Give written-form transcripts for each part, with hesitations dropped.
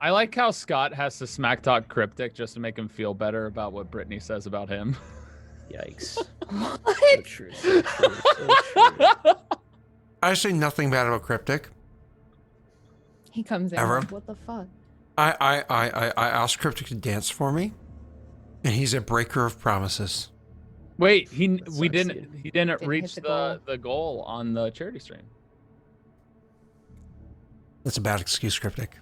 I like how Scott has to smack talk Cryptic just to make him feel better about what Brittany says about him. Yikes. What? So true, so true, so true. I say nothing bad about Cryptic. He comes in Ever? like, what the fuck? I asked Cryptic to dance for me, and he's a breaker of promises. Wait, he Sucks, didn't Didn't reach hit the the goal on the charity stream. That's a bad excuse, Cryptic.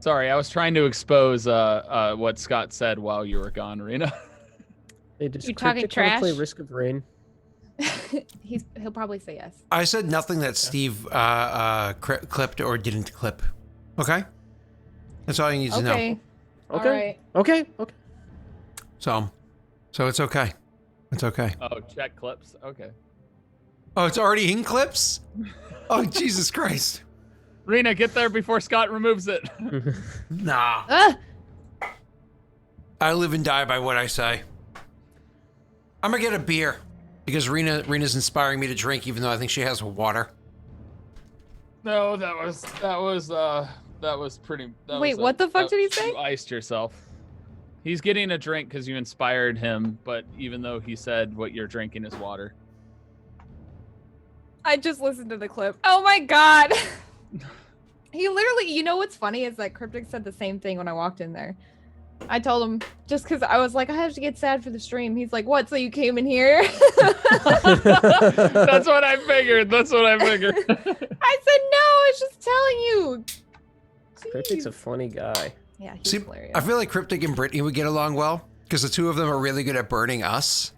Sorry, I was trying to expose what Scott said while you were gone, Rena. Hey, does You talking Cryptic wanna play trash? Risk of Rain? He'll probably say yes. I said nothing that Steve clipped or didn't clip. Okay? That's all you need to know. Okay. Okay. All right. Okay. Okay. So it's okay. It's okay. Oh, check clips. Okay. Oh, it's already in clips? Oh, Jesus Christ. Rena, get there before Scott removes it. Nah. Ah! I live and die by what I say. I'm gonna get a beer because Rena's inspiring me to drink, even though I think she has water. No, that was pretty. Wait, what the fuck did he say? You iced yourself. He's getting a drink because you inspired him, but even though he said what you're drinking is water. I just listened to the clip. Oh my god. He literally, you know what's funny is that Cryptic said the same thing when I walked in there. I told him, just because I was like, I have to get sad for the stream. He's like, what, so you came in here? That's what I figured. That's what I figured. I said, no, I was just telling you. Cryptic's a Jeez. funny guy. Yeah, he's See, hilarious. I feel like Cryptic and Brittany would get along well because the two of them are really good at burning us.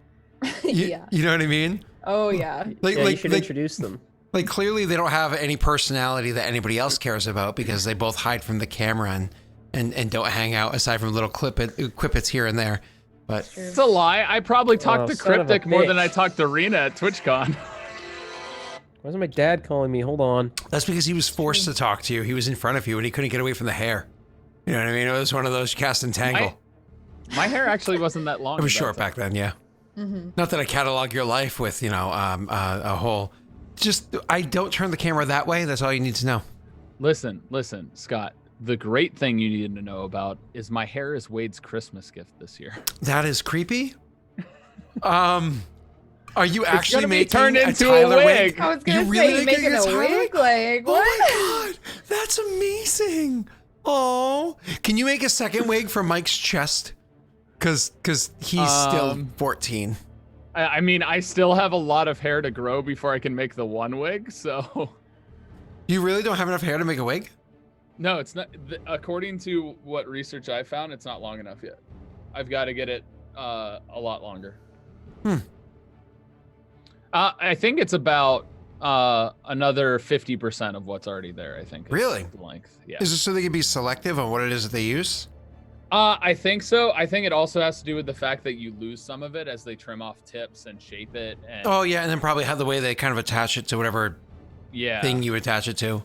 Yeah. You know what I mean? Oh, yeah. Like, Yeah, you should introduce them. like clearly they don't have any personality that anybody else cares about because they both hide from the camera and don't hang out aside from little quippets here and there. But True. It's a lie. I probably talked to son of a Cryptic more than I bitch. talked to Rena at TwitchCon. Why is my dad calling me? Hold on. that's because he was forced to talk to you. He was in front of you and he couldn't get away from the hair. You know what I mean? It was one of those cast and tangle. My hair actually wasn't that long. It was at short that time. back then, yeah. Mm-hmm. Not that I catalog your life with, you know, a whole. Just I don't turn the camera that way. That's all you need to know. Listen, Scott. The great thing you need to know about is my hair is Wade's Christmas gift this year. That is creepy. Are you It's actually gonna be making turned a into a Tyler wig. I was going You to really say, you making making a Tyler wig? Like, what? Oh my god, that's amazing. Oh, can you make a second wig for Mike's chest? Cause he's still 14. I mean, I still have a lot of hair to grow before I can make the one wig, so... You really don't have enough hair to make a wig? No, it's not. According to what research I found, it's not long enough yet. I've got to get it a lot longer. I think it's about another 50% of what's already there, I think. Is Really? the length. Yeah. Is it so they can be selective on what it is that they use? I think so. I think it also has to do with the fact that you lose some of it as they trim off tips and shape it. And Oh yeah, and then probably have the way they kind of attach it to whatever yeah. thing you attach it to.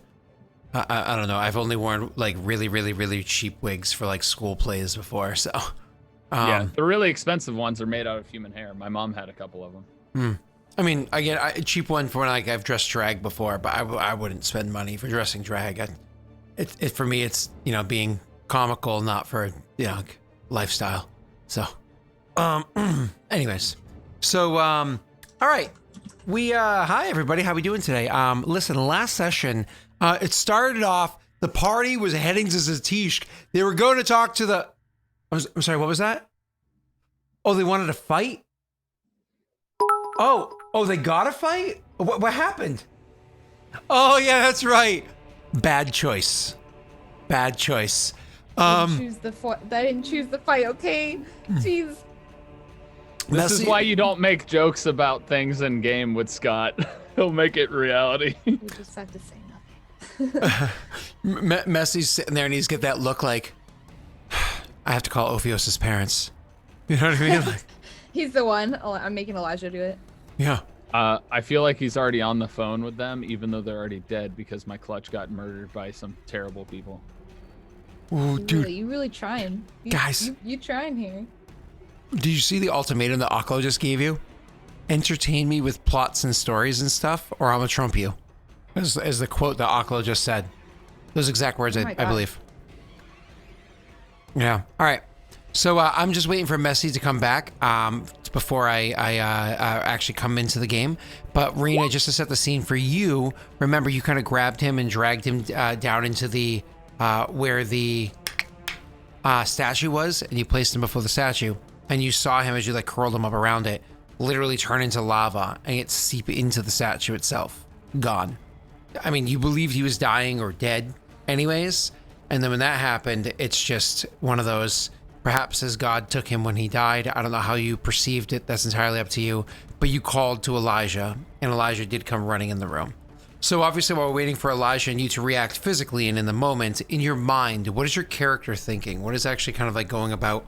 I don't know. I've only worn like really cheap wigs for like school plays before, so. Yeah, the really expensive ones are made out of human hair. My mom had a couple of them. I mean, I get a cheap one for when like I've dressed drag before, but I wouldn't spend money for dressing drag. For me, it's, you know, being comical, not for, you know, lifestyle. So, anyways, so, all right. Hi everybody. How we doing today? Listen, last session, it started off, the party was heading to Satish. They were going to talk to I'm sorry, what was that? Oh, they wanted to fight? Oh, they got to fight? What happened? Oh, yeah, that's right. Bad choice. Bad choice. I didn't choose the fight, okay? Jeez. This is why you don't make jokes about things in game with Scott. He'll make it reality. You just have to say nothing. Messy's sitting there and he's got that look like, I have to call Ophios' parents. You know what I mean? Like, He's the one. Oh, I'm making Elijah do it. yeah. I feel like he's already on the phone with them, even though they're already dead because my clutch got murdered by some terrible people. Ooh, dude. You really trying. Guys. You trying here. Did you see the ultimatum that Aklo just gave you? Entertain me with plots and stories and stuff, or I'm gonna trump you. as the quote that Aklo just said. Those exact words, Oh I my God. believe. Yeah. All right. So I'm just waiting for Messi to come back before I actually come into the game. But Rena, just to set the scene for you, remember you kind of grabbed him and dragged him down into the where the statue was, and you placed him before the statue, and you saw him as you like curled him up around it, literally turn into lava and it seep into the statue itself. Gone. I mean, you believed he was dying or dead anyways, and then when that happened, it's just one of those, perhaps as God took him when he died. I don't know how you perceived it. That's entirely up to you. But you called to Elijah, and Elijah did come running in the room. So obviously while we're waiting for Elijah and you to react physically and in the moment, in your mind, what is your character thinking? What is actually kind of like going about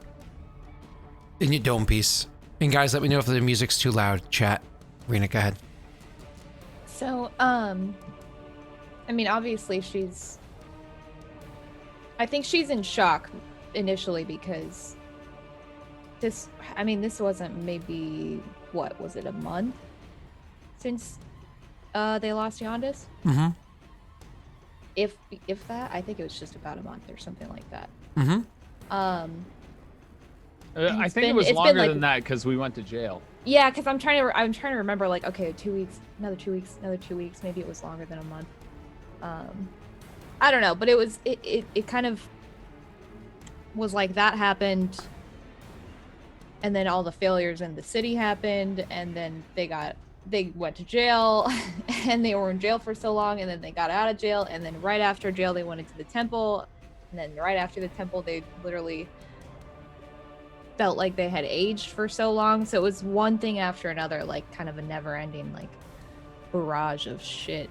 in your dome piece? And guys, let me know if the music's too loud. Chat. Rena, go ahead. So, I mean, obviously I think she's in shock initially because this wasn't maybe, what, was it a month since they lost Yondis? Mm-hmm. If that, I think it was just about a month or something like that. Mm-hmm. I It's think it been- was it's been, longer like- than that because we went to jail. Yeah, because I'm trying to remember, like, okay, 2 weeks, another 2 weeks, another 2 weeks. Maybe it was longer than a month. I don't know, but it kind of was like that happened, and then all the failures in the city happened, and then they went to jail, and they were in jail for so long, and then they got out of jail, and then right after jail they went into the temple, and then right after the temple they literally felt like they had aged for so long. So it was one thing after another, like kind of a never-ending like barrage of shit.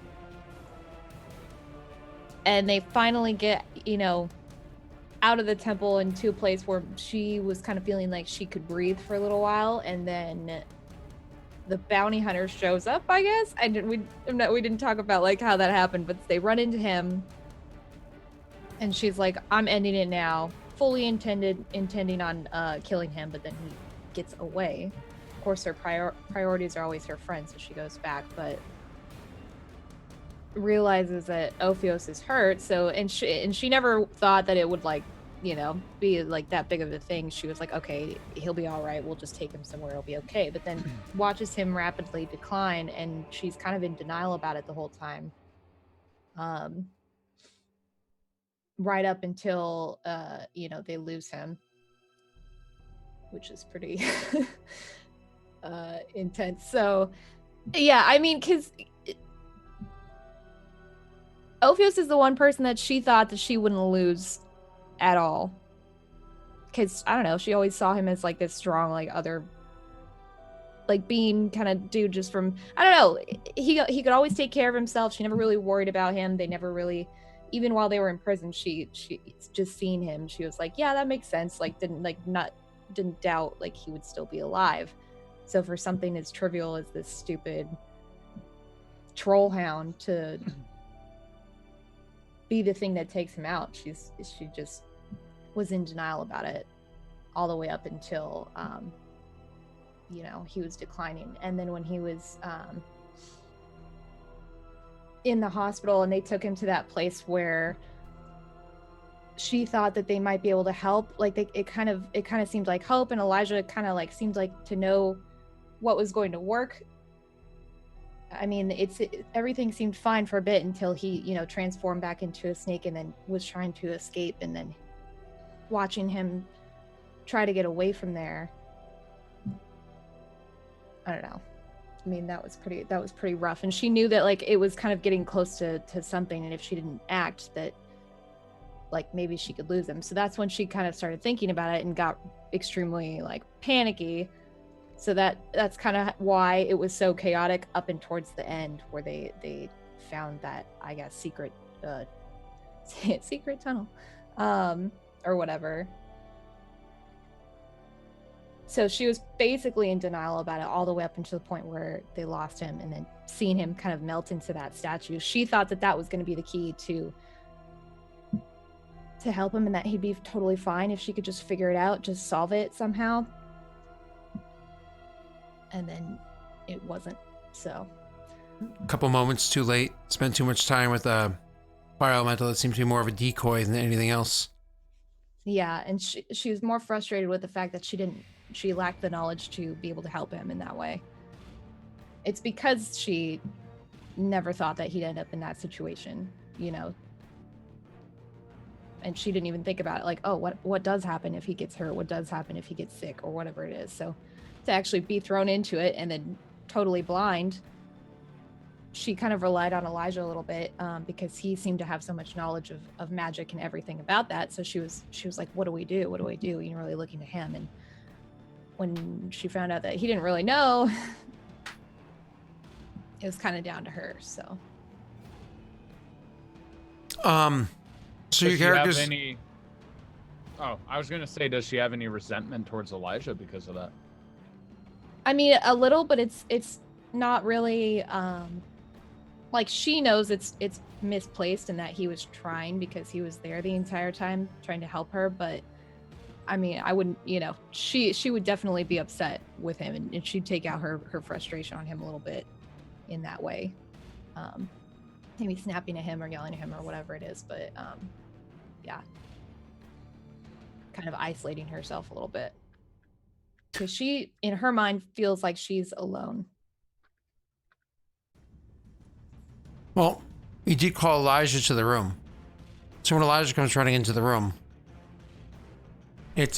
And they finally get, out of the temple into a place where she was kind of feeling like she could breathe for a little while, and then the bounty hunter shows up, I guess. We didn't talk about like how that happened, but they run into him, and she's like, "I'm ending it now," fully intending on killing him, but then he gets away. Of course, her priorities are always her friend, so she goes back, but realizes that Ophios is hurt. So and she never thought that it would be like that big of a thing. She was like, okay, he'll be all right, we'll just take him somewhere, it'll be okay. But then watches him rapidly decline, and she's kind of in denial about it the whole time, right up until they lose him, which is pretty intense. So yeah, I mean, because Ophios is the one person that she thought that she wouldn't lose at all. Because, I don't know, she always saw him as, like, this strong, like, other, like, being kind of dude just from, I don't know, he could always take care of himself. She never really worried about him. They never really, even while they were in prison, she just seen him. She was like, yeah, that makes sense. Like, didn't doubt, like, he would still be alive. So for something as trivial as this stupid troll hound to be the thing that takes him out, she just was in denial about it all the way up until he was declining. And then when he was in the hospital and they took him to that place where she thought that they might be able to help, like it kind of seemed like hope, and Elijah kind of like seemed like to know what was going to work. I mean, everything seemed fine for a bit until he, transformed back into a snake and then was trying to escape, and then watching him try to get away from there. I don't know. I mean, that was pretty rough. And she knew that like it was kind of getting close to something, and if she didn't act, that like maybe she could lose him. So that's when she kind of started thinking about it and got extremely like panicky. So that's kind of why it was so chaotic up and towards the end, where they found that, I guess, secret tunnel, or whatever. So she was basically in denial about it all the way up until the point where they lost him, and then seeing him kind of melt into that statue. She thought that was going to be the key to help him, and that he'd be totally fine if she could just figure it out, just solve it somehow. And then it wasn't. So a couple moments too late. Spent too much time with a fire elemental that seems to be more of a decoy than anything else. Yeah, and she was more frustrated with the fact that she lacked the knowledge to be able to help him in that way. It's because she never thought that he'd end up in that situation, you know. And she didn't even think about it, like, oh, what does happen if he gets hurt? What does happen if he gets sick or whatever it is? So to actually be thrown into it and then totally blind, she kind of relied on Elijah a little bit because he seemed to have so much knowledge of magic and everything about that. So she was like, what do we do? What do I do? You know, really looking to him. And when she found out that he didn't really know, it was kind of down to her. So so your character's... Oh, I was gonna say, does she have any resentment towards Elijah because of that? I mean, a little, but it's not really like, she knows it's misplaced and that he was trying, because he was there the entire time trying to help her. But I mean, I wouldn't, you know, she would definitely be upset with him, and she'd take out her frustration on him a little bit in that way. Maybe snapping at him or yelling at him or whatever it is, but yeah, kind of isolating herself a little bit, because she, in her mind, feels like she's alone. Well, you did call Elijah to the room. So when Elijah comes running into the room, it's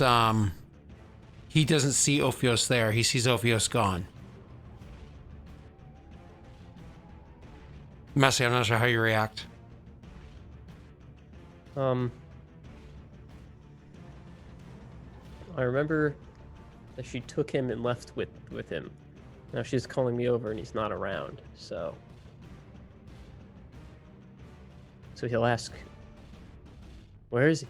he doesn't see Ophios there. He sees Ophios gone. Messy, I'm not sure how you react. I remember that she took him and left with him. Now she's calling me over and he's not around, so he'll ask, where is he?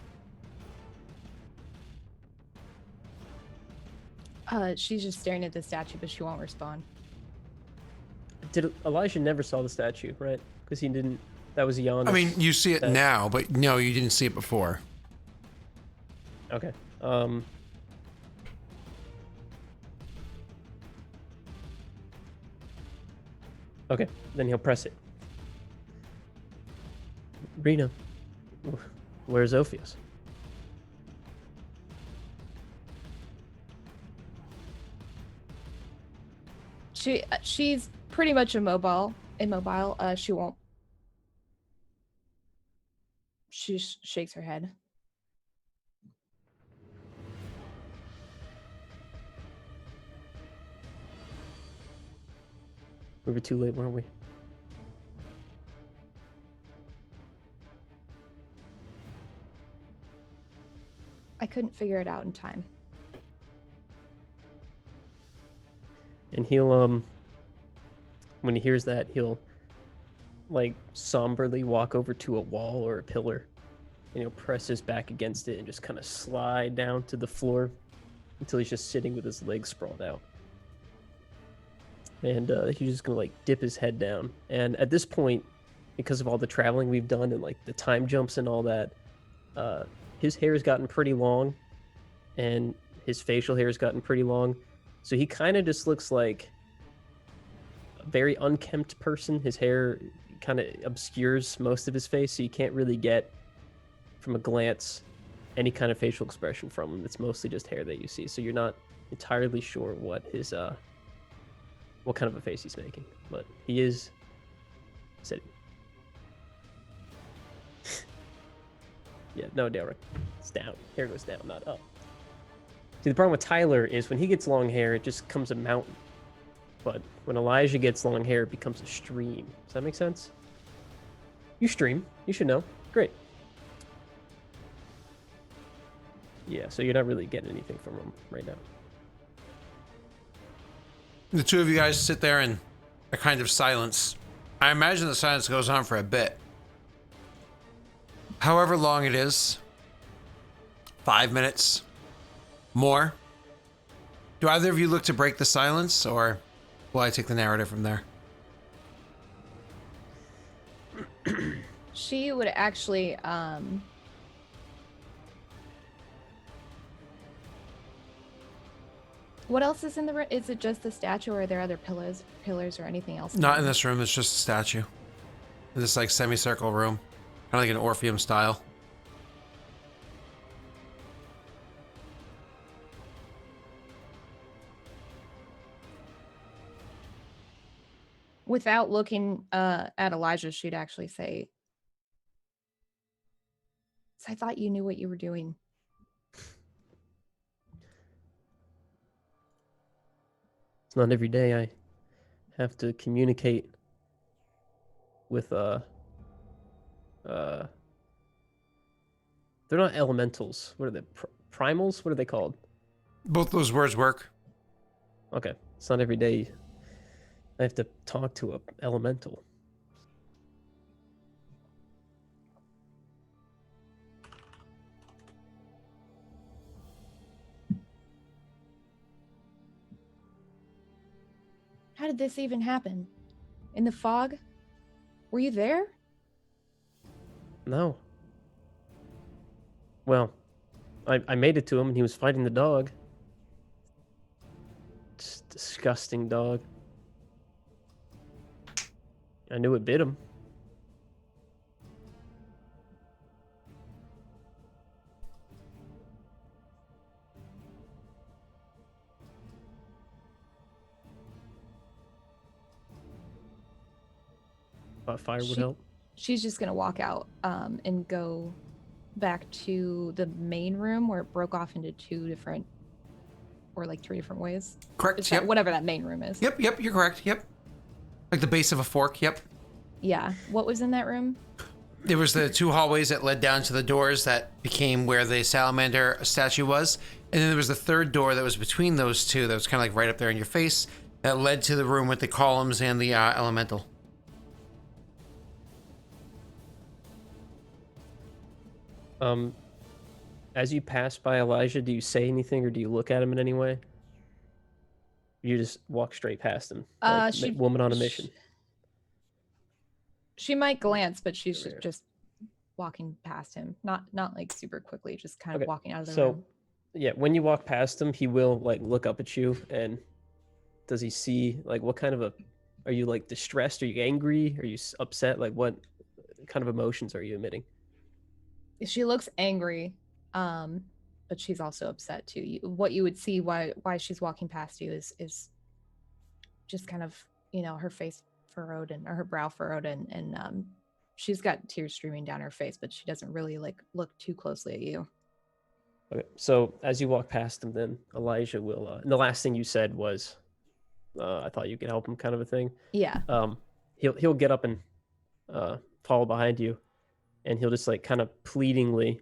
She's just staring at the statue, but she won't respond. Did Elijah never saw the statue, right? Because he didn't. That was Jan. I mean, you see it now, but no, you didn't see it before. Okay. Okay, then he'll press it. Rena, where's Ophios? She's pretty much immobile. She won't. She shakes her head. We were too late, weren't we? I couldn't figure it out in time. And he'll, when he hears that, he'll, like, somberly walk over to a wall or a pillar, and he'll press his back against it and just kind of slide down to the floor until he's just sitting with his legs sprawled out. And he's just gonna, like, dip his head down. And at this point, because of all the traveling we've done and, like, the time jumps and all that, his hair has gotten pretty long, and his facial hair has gotten pretty long. So he kind of just looks like a very unkempt person. His hair kind of obscures most of his face, so you can't really get, from a glance, any kind of facial expression from him. It's mostly just hair that you see, so you're not entirely sure what his what kind of a face he's making, but he is sitting. Yeah, no, Daelric, it's down. Hair goes down, not up. See, the problem with Tyler is when he gets long hair, it just becomes a mountain. But when Elijah gets long hair, it becomes a stream. Does that make sense? You stream. You should know. Great. Yeah, so you're not really getting anything from him right now. The two of you guys sit there in a kind of silence. I imagine the silence goes on for a bit. However long it is. 5 minutes. More. Do either of you look to break the silence, or will I take the narrative from there? She would actually What else is in the room? Is it just the statue, or are there other pillars, or anything else? Not in this room. It's just a statue. In this like semicircle room, kind of like an Orpheum style. Without looking at Elijah, she'd actually say, "I thought you knew what you were doing." It's not every day I have to communicate with they're not elementals. What are they? Primals? What are they called? Both those words work. Okay, it's not every day I have to talk to a elemental. How did this even happen? In the fog? Were you there? No. Well, I made it to him and he was fighting the dog. Just disgusting dog. I knew it bit him. Thought fire would help. She's just gonna walk out and go back to the main room where it broke off into 2 different, or like 3 different ways. Correct. Yep. Whatever that main room is. Yep. You're correct. Yep. Like the base of a fork. Yep. Yeah. What was in that room? There was the 2 hallways that led down to the doors that became where the salamander statue was. And then there was the 3rd door that was between those 2 that was kind of like right up there in your face that led to the room with the columns and the elemental. As you pass by Elijah, do you say anything or do you look at him in any way? You just walk straight past him. Like woman on a mission. She might glance, but she's just walking past him. Not like super quickly, just kind of walking out of the room. Yeah, when you walk past him, he will like look up at you, and does he see like what kind of are you like distressed? Are you angry? Are you upset? Like what kind of emotions are you emitting? She looks angry, but she's also upset too. What you would see why she's walking past you is just kind of, her face furrowed or her brow furrowed, and she's got tears streaming down her face, but she doesn't really like look too closely at you. Okay, so as you walk past him, then Elijah will. And the last thing you said was, "I thought you could help him," kind of a thing. Yeah. He'll get up and follow behind you. And he'll just like kind of pleadingly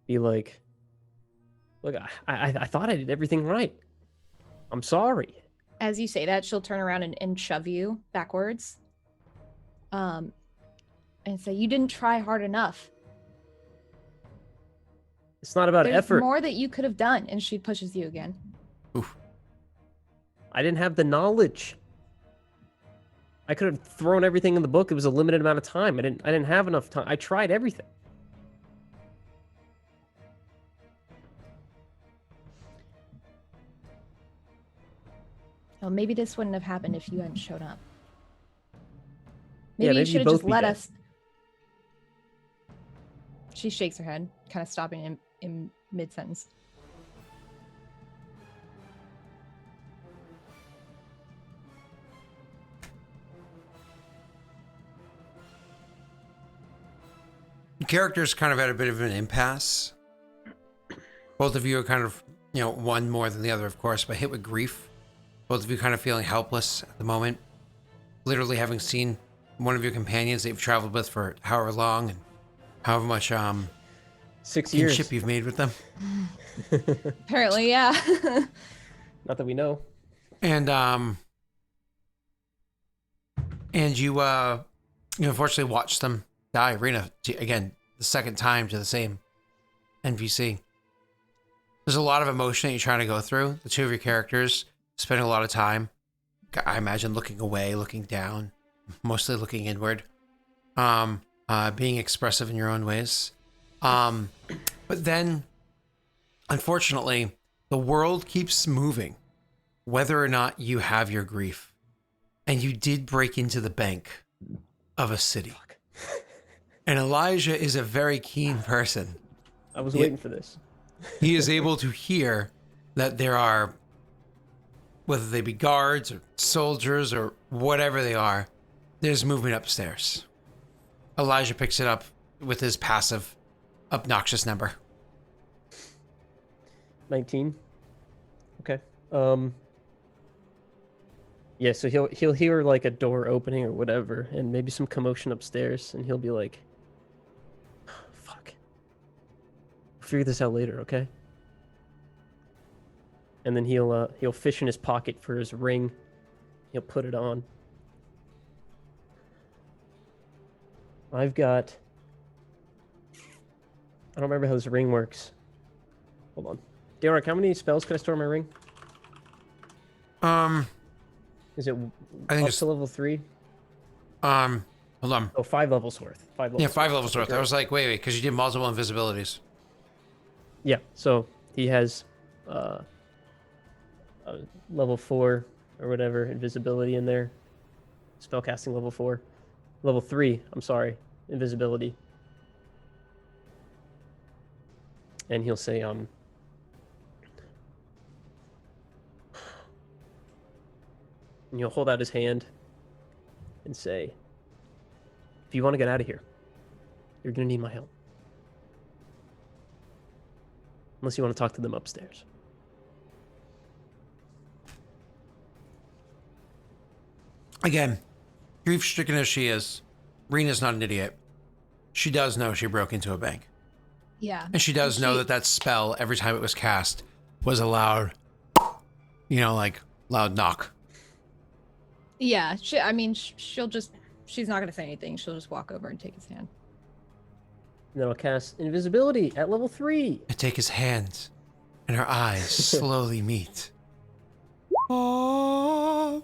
be like, "Look, I thought I did everything right. I'm sorry." As you say that, she'll turn around and shove you backwards. And say, "You didn't try hard enough. It's not about There's effort. more that you could have done." And she pushes you again. Oof. I didn't have the knowledge. I could have thrown everything in the book. It was a limited amount of time. I didn't have enough time. I tried everything. Oh, maybe this wouldn't have happened if you hadn't shown up. Yeah, Maybe you should have both just be let dead. us. She shakes her head, kind of stopping in mid-sentence. Characters kind of had a bit of an impasse. Both of you are kind of, one more than the other, of course, but hit with grief. Both of you kind of feeling helpless at the moment. Literally having seen one of your companions that you've traveled with for however long and however much 6 years. kinship you've made with them. Apparently, yeah. Not that we know. And you unfortunately watched them die arena again the second time to the same NPC. There's a lot of emotion that you're trying to go through. The 2 of your characters spending a lot of time, I imagine, looking away, looking down, mostly looking inward, being expressive in your own ways. But then, unfortunately, The world keeps moving, whether or not you have your grief. And you did break into the bank of a city. And Elijah is a very keen person. I was waiting for this. He is able to hear that there are, whether they be guards or soldiers or whatever they are, there's movement upstairs. Elijah picks it up with his passive, obnoxious number. 19. Okay. Yeah, so he'll hear like a door opening or whatever, and maybe some commotion upstairs, and he'll be like, "Fuck, we'll figure this out later, okay?" And then he'll fish in his pocket for his ring. He'll put it on. I've got. I don't remember how this ring works. Hold on, Daelric, how many spells can I store in my ring? Is it I think up it's to level 3? hold on. Oh, 5 levels worth. 5 levels. Yeah, 5 levels worth. Okay, I was like, wait, because you did multiple invisibilities. yeah, so he has level 4 or whatever invisibility in there. Spellcasting level 4. Level 3, I'm sorry, invisibility. And he'll say, and he'll hold out his hand and say, if you want to get out of here, you're going to need my help. Unless you want to talk to them upstairs. Again, grief-stricken as she is, Rena's not an idiot. She does know she broke into a bank. Yeah. And she does know that spell, every time it was cast, was a loud, like loud knock. Yeah. She'll just, she's not going to say anything. She'll just walk over and take his hand. And then I'll cast invisibility at level 3. I take his hand, and her eyes slowly meet. Oh.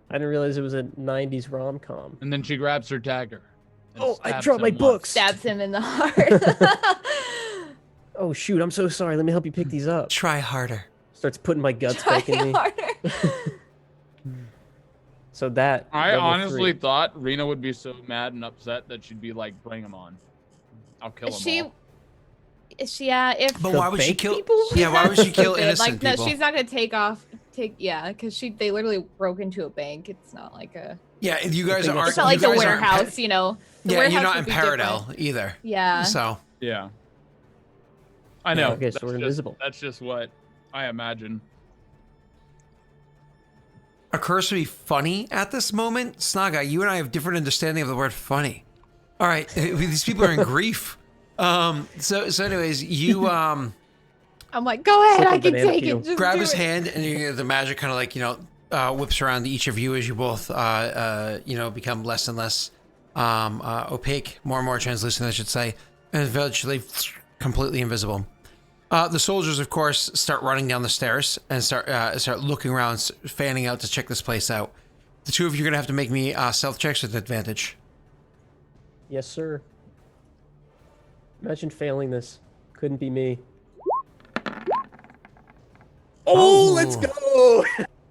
I didn't realize it was a 90s rom-com. And then she grabs her dagger. and Oh, I stabs dropped my him once. books. Stabs him in the heart. Oh, shoot, I'm so sorry. Let me help you pick these up. Try harder. Starts putting my guts back in me. Harder. So that. I level honestly 3. thought Rena would be so mad and upset that she'd be like, bring him on. I'll kill him all. If But The why would she bank kill? people Yeah, why would she kill stupid. innocent no, people? she's not gonna because they literally broke into a bank. It's not like a Yeah, you guys It's aren't. it's not like you the guys aren't warehouse, pe- you know. The Yeah, you're warehouse not would in be Paradell different. either. Yeah. So Yeah. I know. Okay, so we're invisible. That's just what I imagine. occurs to be funny at this moment. Snaga, you and I have different understanding of the word funny. All right, these people are in grief. So anyways, you I'm like, go ahead, Simple I can banana take peel. it. Just grab do his it. hand, and the magic kind of like whips around each of you as you both become less and less opaque, more and more translucent, I should say, and eventually completely invisible. The soldiers, of course, start running down the stairs and start looking around, fanning out to check this place out. The two of you are gonna have to make me stealth checks with advantage. Yes, sir. Imagine failing this. Couldn't be me. Oh, let's go!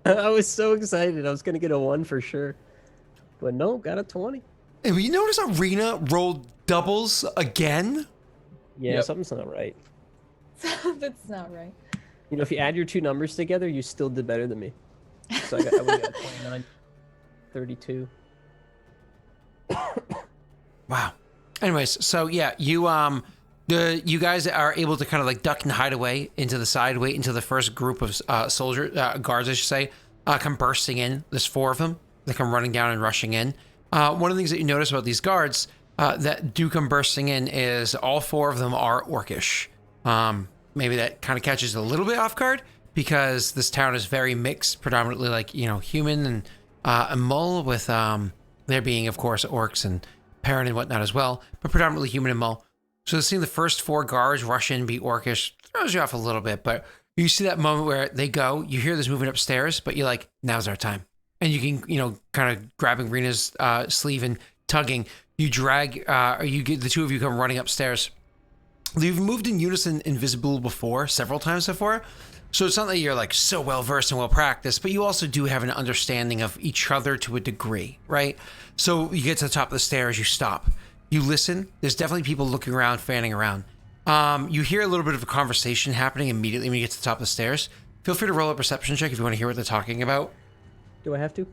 I was so excited. I was going to get a 1 for sure. But no, got a 20. And you notice Arena rolled doubles again? Yeah, Yep. something's not right. That's not right. You know, if you add your two numbers together, you still did better than me. So I would've got 29, 32. Wow. Anyways, so yeah, you guys are able to kind of like duck and hide away into the side, wait until the first group of guards, I should say, come bursting in. There's 4 of them. They come running down and rushing in. One of the things that you notice about these guards that do come bursting in is all 4 of them are orcish. Maybe that kind of catches a little bit off guard because this town is very mixed, predominantly like, human and Mull, with there being, of course, orcs and Perrin and whatnot as well, but predominantly human and Mull. So seeing the first 4 guards rush in, be orcish, throws you off a little bit, but you see that moment where they go, you hear this movement upstairs, but you're like, now's our time. And you can, kind of grabbing Rena's sleeve and tugging, you drag, or you get the 2 of you come running upstairs. You've moved in unison invisible before, several times before. So it's not that you're like so well versed and well practiced, but you also do have an understanding of each other to a degree, right? So you get to the top of the stairs, you stop, you listen. There's definitely people looking around, fanning around. You hear a little bit of a conversation happening immediately when you get to the top of the stairs. Feel free to roll a perception check if you want to hear what they're talking about. Do I have to? I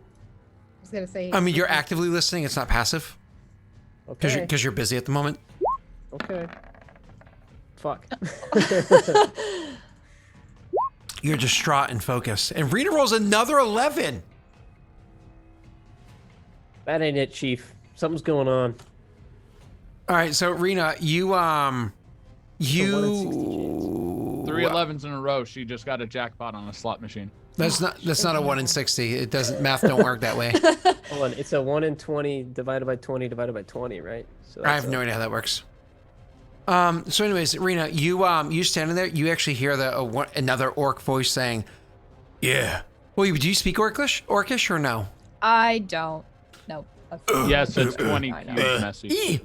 was gonna say. I mean, you're actively listening. It's not passive. Okay. Because you're busy at the moment. Okay. Fuck. You're distraught and focused. And Rena rolls another 11. That ain't it, Chief. Something's going on. All right, so Rena, you 1 in 60 chance. 3 11s in a row. She just got a jackpot on a slot machine. That's not a 1 in 60. It doesn't, math don't work that way. Hold on, it's a 1 in 20 divided by 20 divided by 20, right? So I have no idea how that works. So anyways, Rena, you standing there, you actually hear another orc voice saying, "Yeah." Well, do you speak Orcish or no? I don't. No. Yes, it's 20 I know. messy.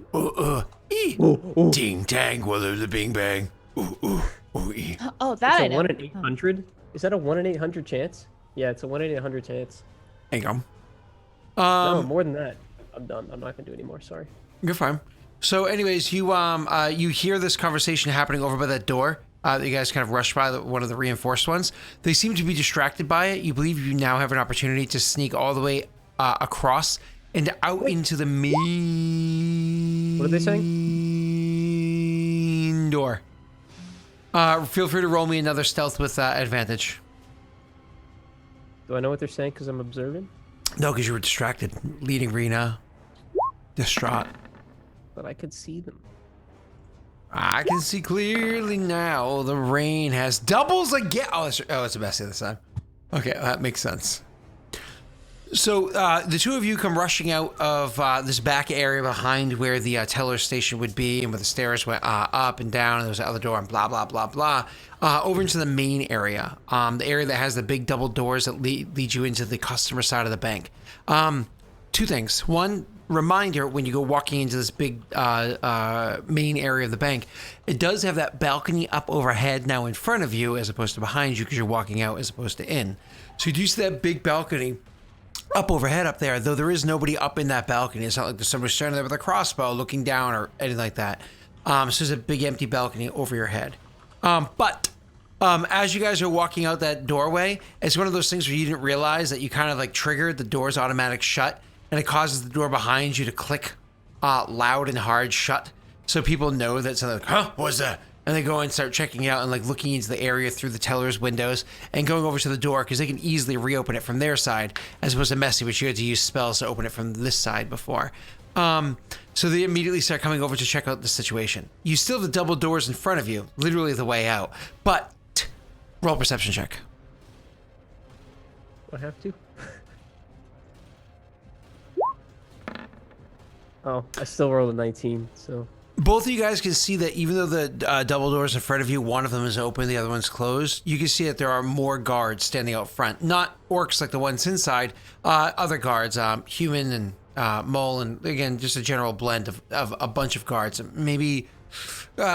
Ding dang, whether the bing bang. Oh, that I It's a know. 1 in 800? Is that a 1 in 800 chance? Yeah, it's a 1 in 800 chance. Hang on. No, more than that. I'm done. I'm not gonna do any more. Sorry. You're fine. So anyways, you hear this conversation happening over by that door. You guys kind of rush by one of the reinforced ones. They seem to be distracted by it. You believe you now have an opportunity to sneak all the way across and out into the main... What are they saying? Door. Feel free to roll me another stealth with advantage. Do I know what they're saying because I'm observing? No, because you were distracted. Leading Rena. Distraught. But I could see them. I can see clearly now. The rain has doubles again. Oh, it's a messy this time. Okay, that makes sense. So the two of you come rushing out of this back area behind where the teller station would be, and where the stairs went up and down, and there was the other door, and blah blah blah blah, over into the main area, the area that has the big double doors that lead you into the customer side of the bank. Two things. One, reminder, when you go walking into this big main area of the bank, it does have that balcony up overhead now in front of you as opposed to behind you because you're walking out as opposed to in. So you do see that big balcony up overhead up there, though there is nobody up in that balcony. It's not like there's somebody standing there with a crossbow looking down or anything like that. So there's a big empty balcony over your head. But as you guys are walking out that doorway, it's one of those things where you didn't realize that you kind of like triggered the door's automatic shut, and it causes the door behind you to click loud and hard shut. So people know that something like, huh, what's that? And they go and start checking it out and like looking into the area through the teller's windows and going over to the door because they can easily reopen it from their side as opposed to messy, which you had to use spells to open it from this side before. So they immediately start coming over to check out the situation. You still have the double doors in front of you, literally the way out, but roll perception check. Do I have to? Oh, I still rolled a 19, so... Both of you guys can see that even though the double doors in front of you, one of them is open, the other one's closed, you can see that there are more guards standing out front. Not orcs like the ones inside, other guards, human and mole, and again, just a general blend of a bunch of guards. Maybe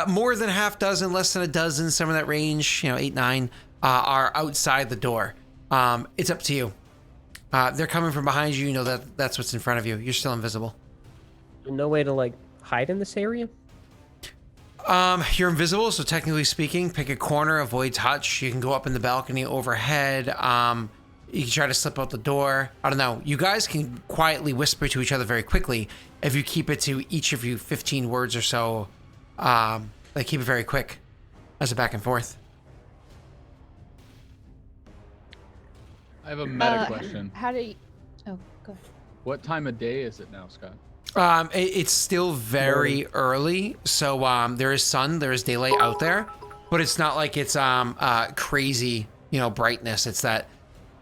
more than half dozen, less than a dozen, some of that range, 8, 9, are outside the door. It's up to you. They're coming from behind you, you know that's what's in front of you. You're still invisible. No way to, like, hide in this area? You're invisible, so technically speaking, pick a corner, avoid touch. You can go up in the balcony overhead. You can try to slip out the door. I don't know. You guys can quietly whisper to each other very quickly if you keep it to each of you 15 words or so. Like keep it very quick as a back and forth. I have a meta question. How do you... Oh, go ahead. What time of day is it now, Scott? It's still very early, so there is sun, there is daylight out there, but it's not like it's crazy, brightness. It's that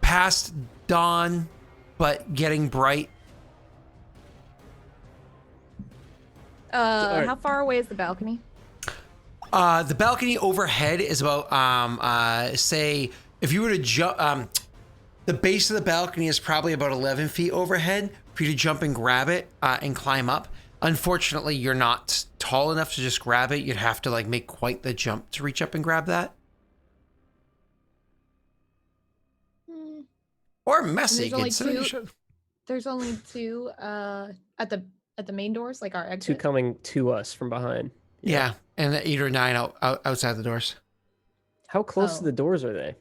past dawn, but getting bright. How far away is the balcony? The balcony overhead is about, say, if you were to jump, the base of the balcony is probably about 11 feet overhead for you to jump and grab it and climb up. Unfortunately, you're not tall enough to just grab it. You'd have to like make quite the jump to reach up and grab that. Or messy. There's only two at the main doors, like our exit. Two coming to us from behind. Yeah, and the 8 or 9 outside the doors. How close to the doors are they?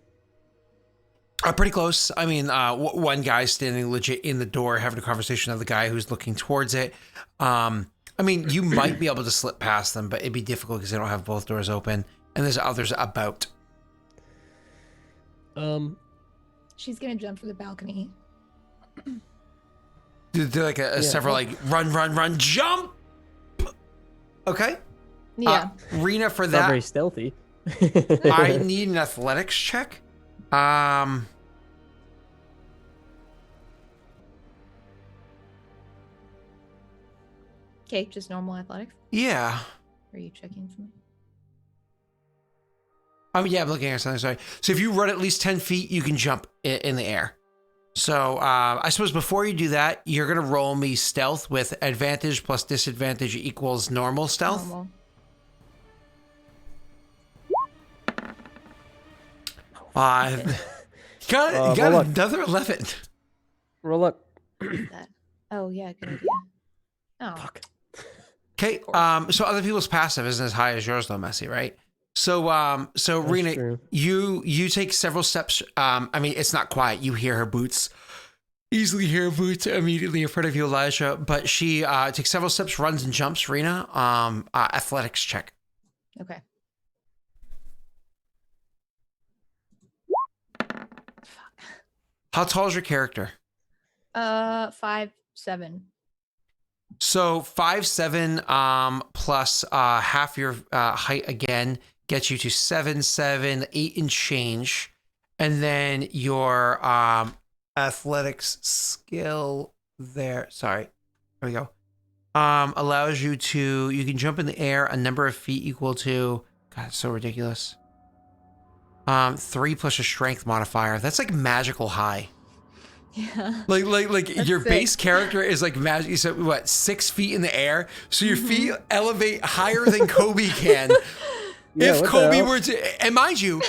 Pretty close. I mean, one guy's standing legit in the door having a conversation with the guy who's looking towards it. I mean, you might be able to slip past them, but it'd be difficult because they don't have both doors open. And there's others about. She's gonna jump for the balcony. They're like several like run, jump. Okay. Yeah. Rena, for Not that, very stealthy. I need an athletics check. Okay, just normal athletics. Yeah. Are you checking something? Yeah, I'm looking at something. Sorry. So if you run at least 10 feet, you can jump in the air. So I suppose before you do that, you're gonna roll me stealth with advantage plus disadvantage equals normal stealth. Normal. You got another 11. Roll up. Oh yeah, good idea. Oh. Fuck. Okay. So other people's passive isn't as high as yours though, Messy, right? So Rena, true. you take several steps. I mean, it's not quiet. You hear her boots. Easily hear her boots immediately in front of you, Elijah. But she takes several steps, runs and jumps. Rena, athletics check. Okay. How tall is your character? 5'7". So 5'7", plus half your height again gets you to 7'7", 8 and change, and then your athletics skill there. Sorry, there we go. Allows you can jump in the air a number of feet equal to. God, it's so ridiculous. 3 plus a strength modifier. That's like magical high. Yeah. Like your sick. base character is like magic. You said what, 6 feet in the air, so your feet elevate higher than Kobe can. Yeah, if Kobe were to, and mind you,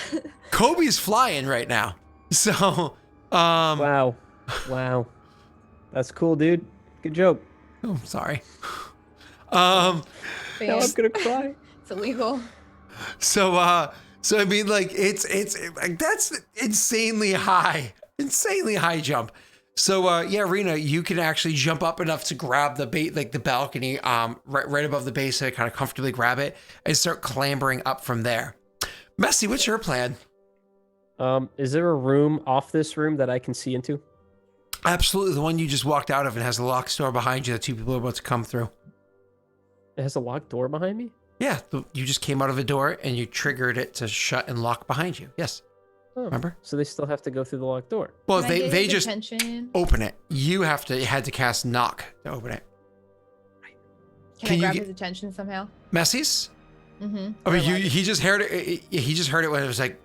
Kobe's flying right now. So, Wow, that's cool, dude. Good joke. Oh, sorry. Now I'm gonna cry. It's illegal. So I mean, like it's like that's insanely high jump. So yeah, Rena, you can actually jump up enough to grab the the balcony, right above the base, and kind of comfortably grab it and start clambering up from there. Messy, what's your plan? Is there a room off this room that I can see into? Absolutely, the one you just walked out of and has a locked door behind you that 2 people are about to come through. It has a locked door behind me? Yeah, you just came out of a door and you triggered it to shut and lock behind you. Yes. Oh, remember? So they still have to go through the locked door. Well, Can I get they his just attention? open it. You had to cast knock to open it. Can I grab his attention somehow? Messy's? Mm-hmm. I mean, he just heard it. He just heard it when it was like.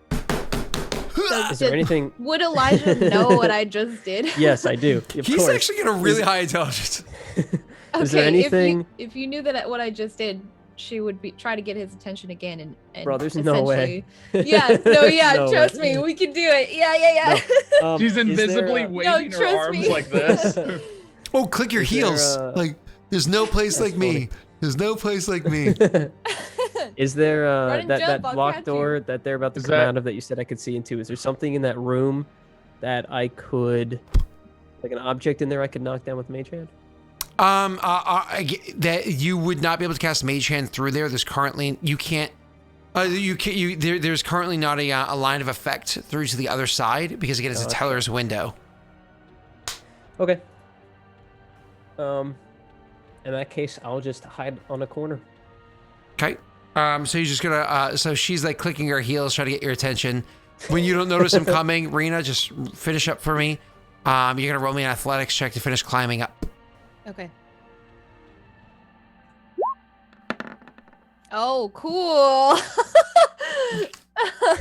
Is there anything? Would Elijah know what I just did? Yes, I do. Of He's course. actually got a really high intelligence. Is there anything? If you knew that what I just did, she would try to get his attention again and Bro, there's no way. Yeah, No trust way. me, we can do it. Yeah. No. She's invisibly waving her trust arms me. like this. Oh, click your Is there, heels. Like, there's no place like me. funny. There's no place like me. Is there Run and jump, that I'll locked catch door you. that they're about to Is come that- out of that you said I could see into? Is there something in that room that I could, like an object in there I could knock down with Mage Hand? That you would not be able to cast Mage Hand through there. There's currently there's currently not a line of effect through to the other side because again, it's a teller's window. Okay. In that case, I'll just hide on a corner. Okay. So you're just gonna. So she's like clicking her heels, trying to get your attention. When you don't notice him coming, Rena, just finish up for me. You're gonna roll me an athletics check to finish climbing up. Okay. Oh, cool.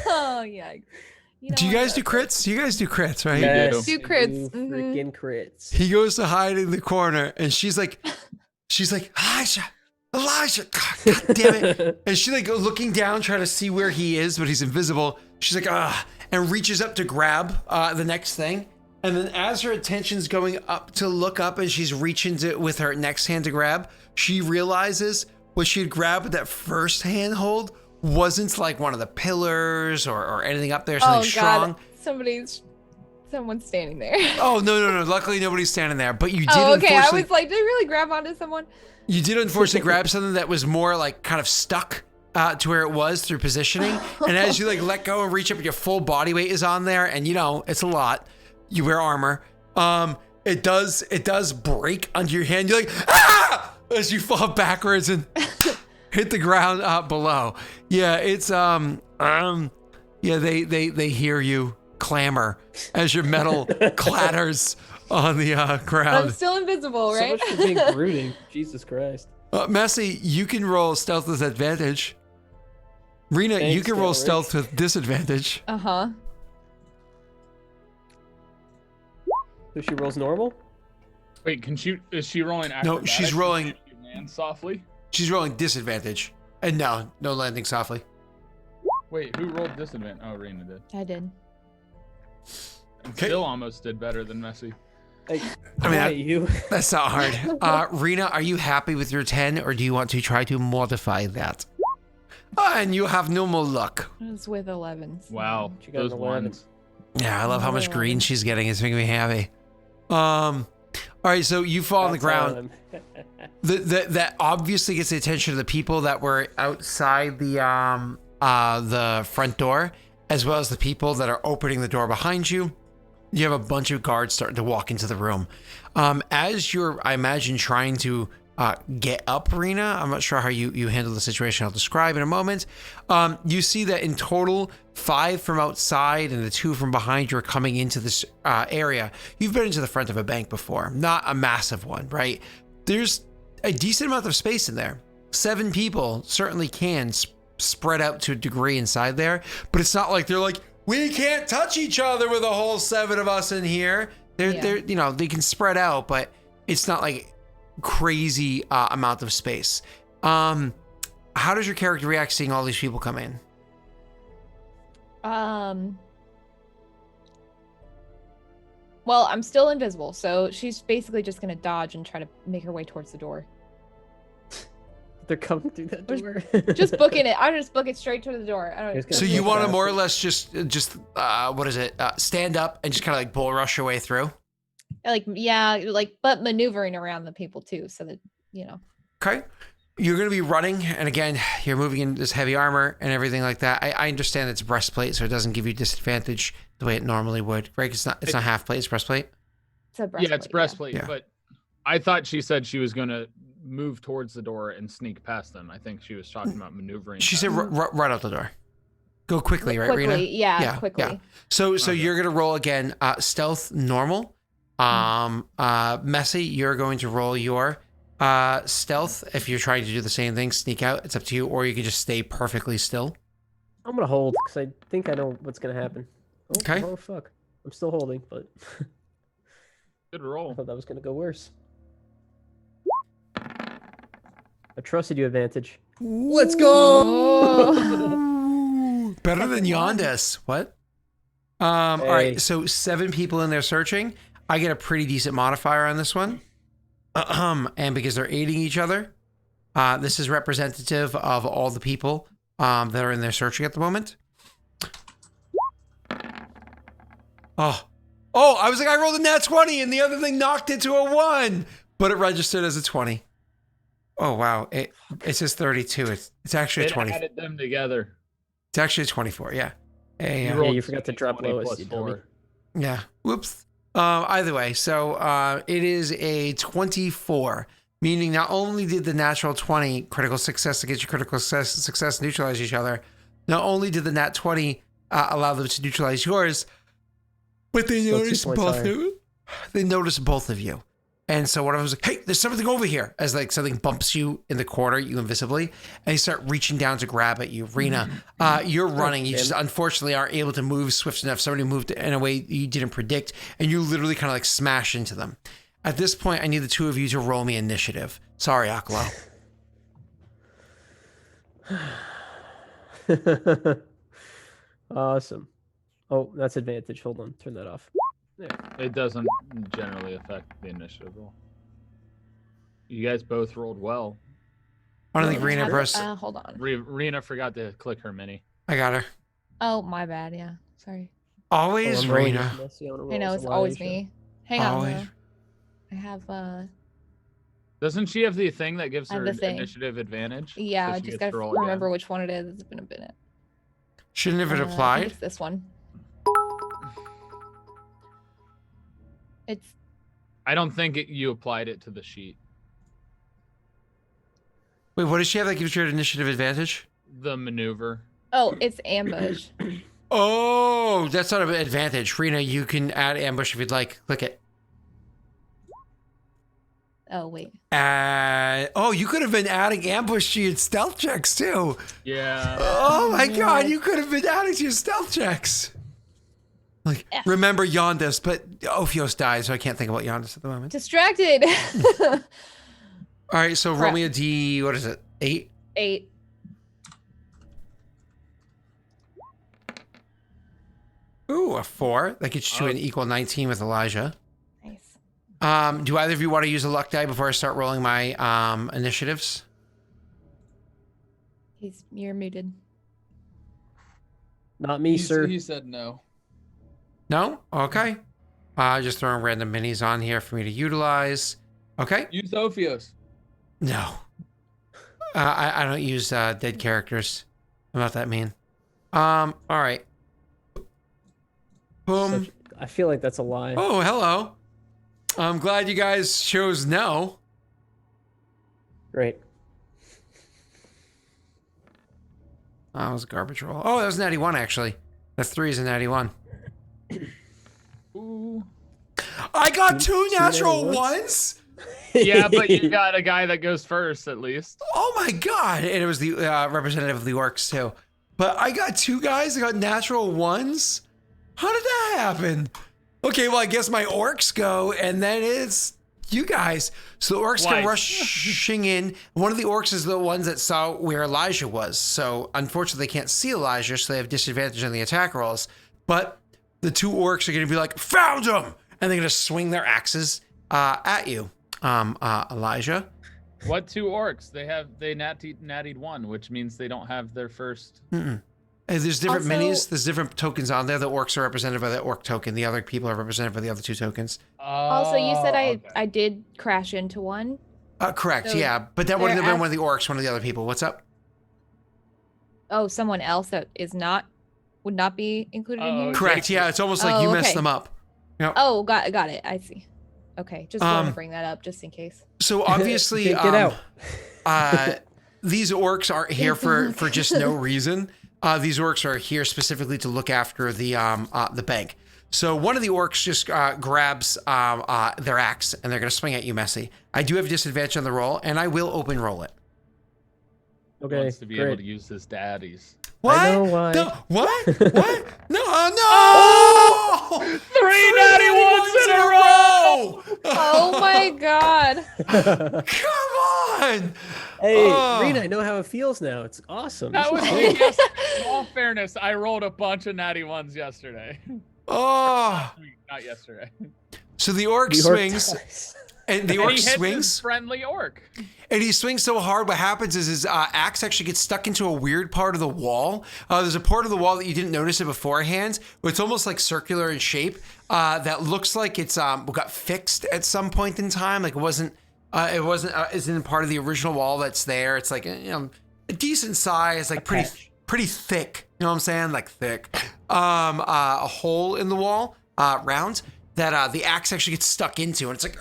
Oh yeah. Do you guys do crits? You guys do crits, right? Yeah. Yes, Do crits. do freaking crits. He goes to hide in the corner, and she's like, she's like, Elijah, God damn it. And she like looking down, trying to see where he is, but he's invisible. She's like, and reaches up to grab the next thing. And then as her attention's going up to look up and she's reaching to with her next hand to grab, she realizes what she had grabbed with that first handhold wasn't like one of the pillars or anything up there, something strong. Someone's standing there. Oh, no. Luckily, nobody's standing there. But you did, okay. I was like, did I really grab onto someone? You did, unfortunately, grab something that was more like kind of stuck to where it was through positioning. And as you like let go and reach up, your full body weight is on there. And, you know, it's a lot. You wear armor. It does break under your hand. You're like, ah! As you fall backwards and hit the ground below. Yeah, it's, yeah, they hear you clamor as your metal clatters on the ground. I'm still invisible, right? So much for being brooding. Jesus Christ. Messy, you can roll stealth with advantage. Rena, Thanks, you can roll Daelric. stealth with disadvantage. Uh-huh. So she rolls normal? Wait, is she rolling No, acrobatics? she's rolling. Can she land softly? She's rolling disadvantage. And no landing softly. Wait, who rolled disadvantage? Oh, Rena did. I did. And Okay. still almost did better than Messi. Hey, I mean, quiet you. That's not hard. Rena, are you happy with your 10 or do you want to try to modify that? And you have no more luck. I was with 11s. Wow, She got those an 11. ones. Yeah, I love how much green she's getting. It's making me happy. All right, so you fall on the ground. That obviously gets the attention of the people that were outside the front door, as well as the people that are opening the door behind you. You have a bunch of guards starting to walk into the room. As you're, I imagine, trying to get up, Rena, I'm not sure how you handle the situation. I'll describe in a moment. You see that in total, 5 from outside and the 2 from behind you are coming into this area. You've been into the front of a bank before, not a massive one, right? There's a decent amount of space in there. 7 people certainly can spread out to a degree inside there, but it's not like they're like, we can't touch each other with a whole 7 of us in here. They're you know, they can spread out, but it's not like crazy amount of space. How does your character react seeing all these people come in? Well, I'm still invisible, so she's basically just gonna dodge and try to make her way towards the door. They're coming through that door. Just booking it. I just book it straight to the door. I don't. So you want to more or less just what is it? Stand up and just kind of like bull rush your way through? Like, yeah, like, but maneuvering around the people too, so that, you know. Okay. You're going to be running, and again, you're moving in this heavy armor and everything like that. I understand it's breastplate, so it doesn't give you disadvantage the way it normally would. Right? It's not half plate, it's breastplate. It's a breastplate. Yeah, it's breastplate, Yeah. but I thought she said she was going to move towards the door and sneak past them. I think she was talking about maneuvering. She past said them. right out the door. Go quickly, right, Rena? Quickly, yeah, quickly. Yeah. So Okay. you're going to roll again stealth normal. Messy, you're going to roll your stealth. If you're trying to do the same thing, sneak out, it's up to you, or you can just stay perfectly still. I'm gonna hold because I think I know what's gonna happen. Oh, Okay. Oh fuck! I'm still holding, but Good I roll. thought that was gonna go worse. I trusted you, advantage. Let's go! Better than Yondas. What? All Hey. right. So 7 people in there searching. I get a pretty decent modifier on this one. And because they're aiding each other, this is representative of all the people that are in there searching at the moment. Oh, I was like, I rolled a nat 20 and the other thing knocked it to a 1, but it registered as a 20. Oh, wow. It says 32. It's actually a It 20. added them together. It's actually a 24. Yeah. You Yeah, rolled you forgot to drop 20 lowest, plus you 4. dummy. Yeah. Whoops. Either way, so it is a 24, meaning not only did the natural 20 critical success to get your critical success neutralize each other, not only did the nat 20 allow them to neutralize yours, but they Still 2 noticed points both higher. of you. They noticed both of you. And so one of them was like, hey, there's something over here. As like something bumps you in the corner, you invisibly, and you start reaching down to grab at you. Rena, you're running. You just unfortunately aren't able to move swift enough. Somebody moved in a way you didn't predict, and you literally kind of like smash into them. At this point, I need the 2 of you to roll me initiative. Sorry, Aklo. Awesome. Oh, that's advantage. Hold on. Turn that off. There. It doesn't generally affect the initiative roll. You guys both rolled well. I don't think Rena pressed. Hold on. Rena forgot to click her mini. I got her. Oh, my bad. Yeah. Sorry. Always I'm rolling Rena. as messy on a roll I know as it's always Elijah. me. Hang on. Always. Though. I have Doesn't she have the thing that gives I have her the thing. initiative advantage? yeah. So I she just gets gotta to roll remember again? which one it is. It's been a minute. Shouldn't have it I think applied? it's this one. It's I don't think you applied it to the sheet. Wait, what does she have that gives you an initiative advantage? The maneuver. it's ambush. Oh, that's not an advantage. Rena, you can add ambush if you'd like. Click it. Oh wait. Oh, you could have been adding ambush to your stealth checks too. Yeah. Oh my god, you could have been adding to your stealth checks. Like, Yeah. remember Yondis, but Ophios died, so I can't think about Yondis at the moment. Distracted. All right, so roll Crap. me a D, what is it? 8? 8. Ooh, a 4. That gets you to an equal 19 with Elijah. Nice. Do either of you want to use a luck die before I start rolling my initiatives? You're muted. Not me, sir. He said no. No? Okay. Just throwing random minis on here for me to utilize. Okay. Use Ophios. No. I don't use dead characters. I'm not that mean. All right. Boom. I feel like that's a lie. Oh, hello. I'm glad you guys chose no. Great. That was a garbage roll. Oh, that was natty 1, actually. The 3 is a natty 1. Ooh. I got two natural natty ones? Yeah, but you got a guy that goes first at least. Oh my god. And it was the representative of the orcs, too. But I got 2 guys that got natural 1s? How did that happen? Okay, well, I guess my orcs go, and then it's you guys. So the orcs come Twice. rushing in. One of the orcs is the ones that saw where Elijah was. So unfortunately, they can't see Elijah, so they have disadvantage on the attack rolls. But the 2 orcs are going to be like, found him! And they're going to swing their axes at you, Elijah. What 2 orcs? They nattied 1, which means they don't have their first. There's different Also- minis. There's different tokens on there. The orcs are represented by the orc token. The other people are represented by the other 2 tokens. Also, you said okay. I did crash into one. Correct, So yeah. But that wouldn't they're have been one of the orcs, one of the other people. What's up? Oh, someone else that would not be included in Oh, here. Correct, yeah. It's almost like Oh, you messed okay. them up. Yep. Oh, got it. I see. Okay, just wanted Um, to bring that up just in case. So obviously, Get out. these orcs aren't here for just no reason. These orcs are here specifically to look after the bank. So one of the orcs just grabs their axe and they're going to swing at you, Messy. I do have disadvantage on the roll, and I will open roll it. Okay, Wants to be able great. to use his daddies. What? I know why. No, what? What? No, no! 3 natty 1s in a row! Oh my god. Come on! Hey, Oh. Rena, I know how it feels now. It's awesome. That This was is me. great. In all fairness, I rolled a bunch of natty 1s yesterday. Oh! Not yesterday. So the orc The orc swings, dies. and the And orc he hits his swings. friendly orc. And he swings so hard, what happens is his axe actually gets stuck into a weird part of the wall. There's a part of the wall that you didn't notice it beforehand, but it's almost like circular in shape. That looks like it's got fixed at some point in time. Like it isn't part of the original wall that's there. It's like a decent size, like pretty thick. You know what I'm saying? Like thick. A hole in the wall, round that the axe actually gets stuck into, and it's like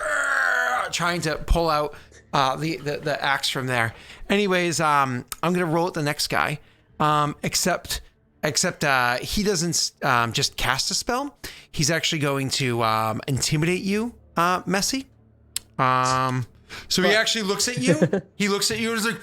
trying to pull out the axe from there. Anyways, I'm gonna roll at the next guy. Except he doesn't just cast a spell. He's actually going to intimidate you, Messy. So he actually looks at you. He looks at you and is like,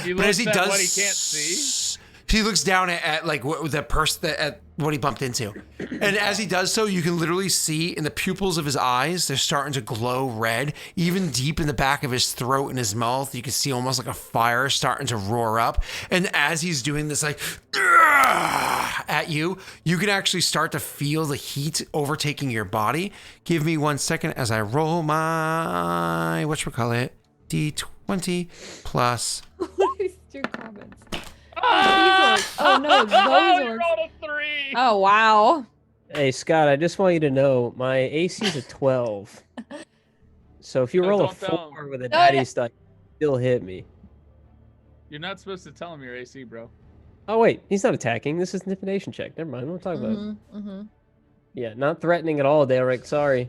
He but as looks he at does, what he can't see. He looks down at like the person at what he bumped into, and as he does so, you can literally see in the pupils of his eyes they're starting to glow red. Even deep in the back of his throat and his mouth, you can see almost like a fire starting to roar up. And as he's doing this, like at you, you can actually start to feel the heat overtaking your body. Give me 1 second as I roll my whatchamacallit D20 plus. What are these 2 comments? Oh no, those You orcs. rolled a 3. Oh wow. Hey Scott, I just want you to know my AC is a 12. So if you No, roll a don't tell 4 with a No, daddy no. stuff, you'll hit me. You're not supposed to tell him your AC, bro. Oh wait, he's not attacking. This is an intimidation check. Never mind. What I'm talking about. Mm-hmm. Yeah, not threatening at all, Daelric. Sorry.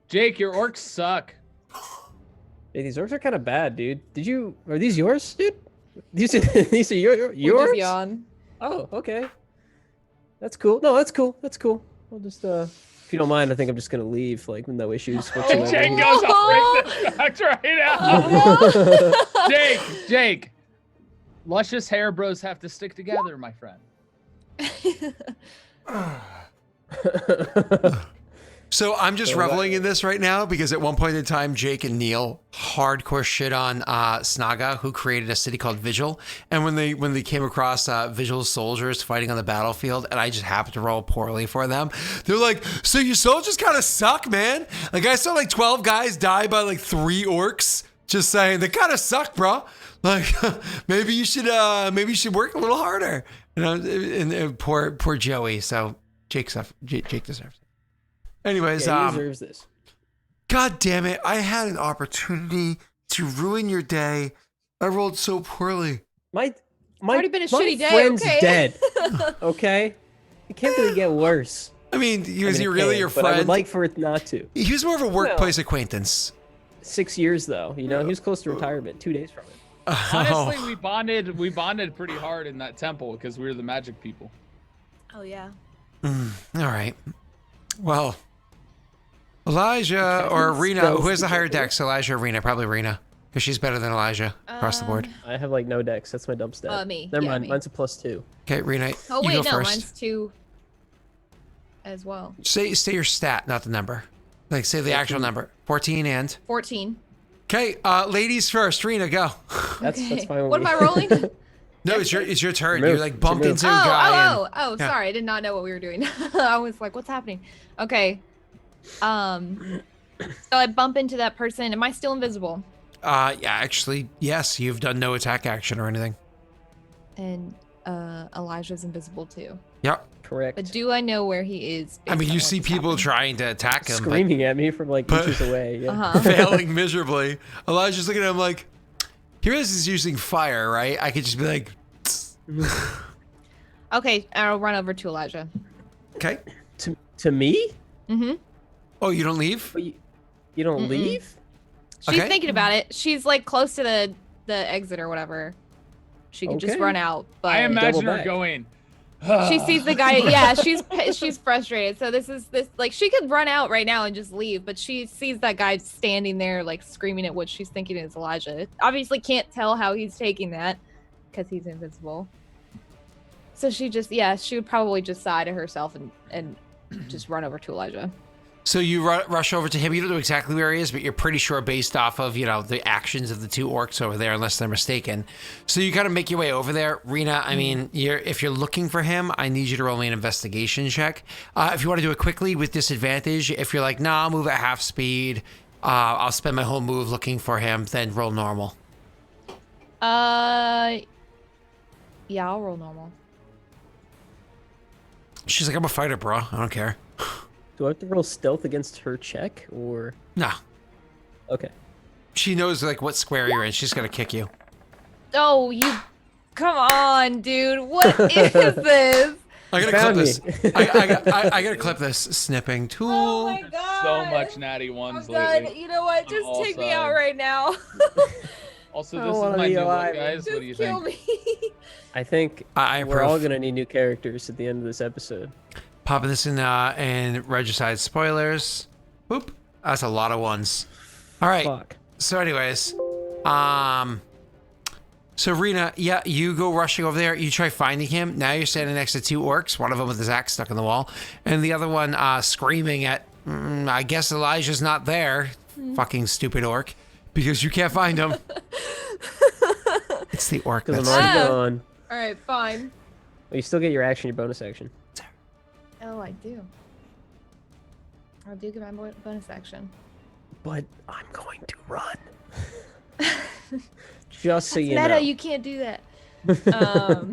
Jake, your orcs suck. Hey, these orcs are kind of bad, dude. Are these yours, dude? These are yours? Yawn. Oh, okay. That's cool. No, that's cool. That's cool. I'll just if you don't mind, I think I'm just gonna leave, like with no issues whatsoever. Jake goes, I'll break this fact right now. Oh, Jake. Luscious hair bros have to stick together, my friend. So I'm just So reveling in this right now because at one point in time, Jake and Neil hardcore shit on Snaga, who created a city called Vigil. And when they came across Vigil soldiers fighting on the battlefield, and I just happened to roll poorly for them, they're like, "So your soldiers kind of suck, man. Like I saw like 12 guys die by like 3 orcs. Just saying, they kind of suck, bro. Like maybe you should work a little harder." And poor Joey. So Jake deserves it. Anyways, Yeah, he deserves this. God damn it. I had an opportunity to ruin your day. I rolled so poorly. My already been a my shitty day, friend's okay? dead. Okay? It can't really get worse. I mean, I was mean, he it really can, your but I would friend? like for it not to. He was more of a workplace acquaintance. 6 years though, you know, he was close to retirement. 2 days from it. Honestly, we bonded pretty hard in that temple because we were the magic people. Oh yeah. All right. Well, Elijah or Rena, who has the higher dex? Elijah or Rena? Probably Rena, because she's better than Elijah across the board. I have like no dex. That's my dump stat. Me. Never Yeah, mind. me. Mine's a +2. Okay, Rena, Oh you wait, go no, first. mine's 2 as well. Say your stat, not the number. Like say the actual number. 14 and. 14. Okay, ladies first. Rena, go. That's Okay. fine with What me. am I rolling? No, it's your turn. Move. You like bumped Move. into a guy. and, yeah. Sorry, I did not know what we were doing. I was like, what's happening? Okay. So I bump into that person. Am I still invisible? Yeah, actually, yes. You've done no attack action or anything. And Elijah's invisible too. Yep. Correct. But do I know where he is? I mean, based on you see what's people happening? trying to attack him, Screaming at me from like but- inches away. Yeah. Uh-huh. failing miserably. Elijah's looking at him like, here is using fire, right? I could just be like, Okay, I'll run over to Elijah. okay. To me? Mm-hmm. Oh, you don't leave? But you don't Mm-mm. leave? She's Okay. thinking about it. She's like close to the exit or whatever. She could just Okay. run out, but I imagine Double her back. going. she sees the guy. Yeah, she's frustrated. So this like she could run out right now and just leave, but she sees that guy standing there like screaming at what she's thinking is Elijah. Obviously can't tell how he's taking that because he's invisible. So she would probably just sigh to herself and just run over to Elijah. So you rush over to him. You don't know exactly where he is, but you're pretty sure based off of, the actions of the 2 orcs over there, unless they're mistaken. So you kind of make your way over there. Rena, I mean, if you're looking for him, I need you to roll me an investigation check. If you want to do it quickly with disadvantage, if you're like, nah, I'll move at half speed, I'll spend my whole move looking for him, then roll normal. Yeah, I'll roll normal. She's like, I'm a fighter, bro. I don't care. Do I have to roll stealth against her check or? Nah. Okay. She knows like what square you're in. She's gonna kick you. Oh, come on, dude. What is this? I gotta Found clip this. me. I gotta clip this snipping tool. Oh my god. So much natty I'm ones done. lately. You know what? On Just all take me out sides. right now. Also, I this wanna is my be new alive. look, guys. Just What do you kill think? me. I think I we're all approve. gonna need new characters at the end of this episode. Popping this in regicide spoilers. Whoop. That's a lot of ones. All right. Fuck. So anyways, So Rena, yeah, you go rushing over there. You try finding him. Now you're standing next to 2 orcs. One of them with his axe stuck in the wall, and the other one screaming at. I guess Elijah's not there. Fucking stupid orc, because you can't find him. It's the orc. Because That's I'm already gone. All right, fine. Well, you still get your action, your bonus action. Oh, I do. I do get my bonus action. But I'm going to run. Just so That's you meta, know. you can't do that. La,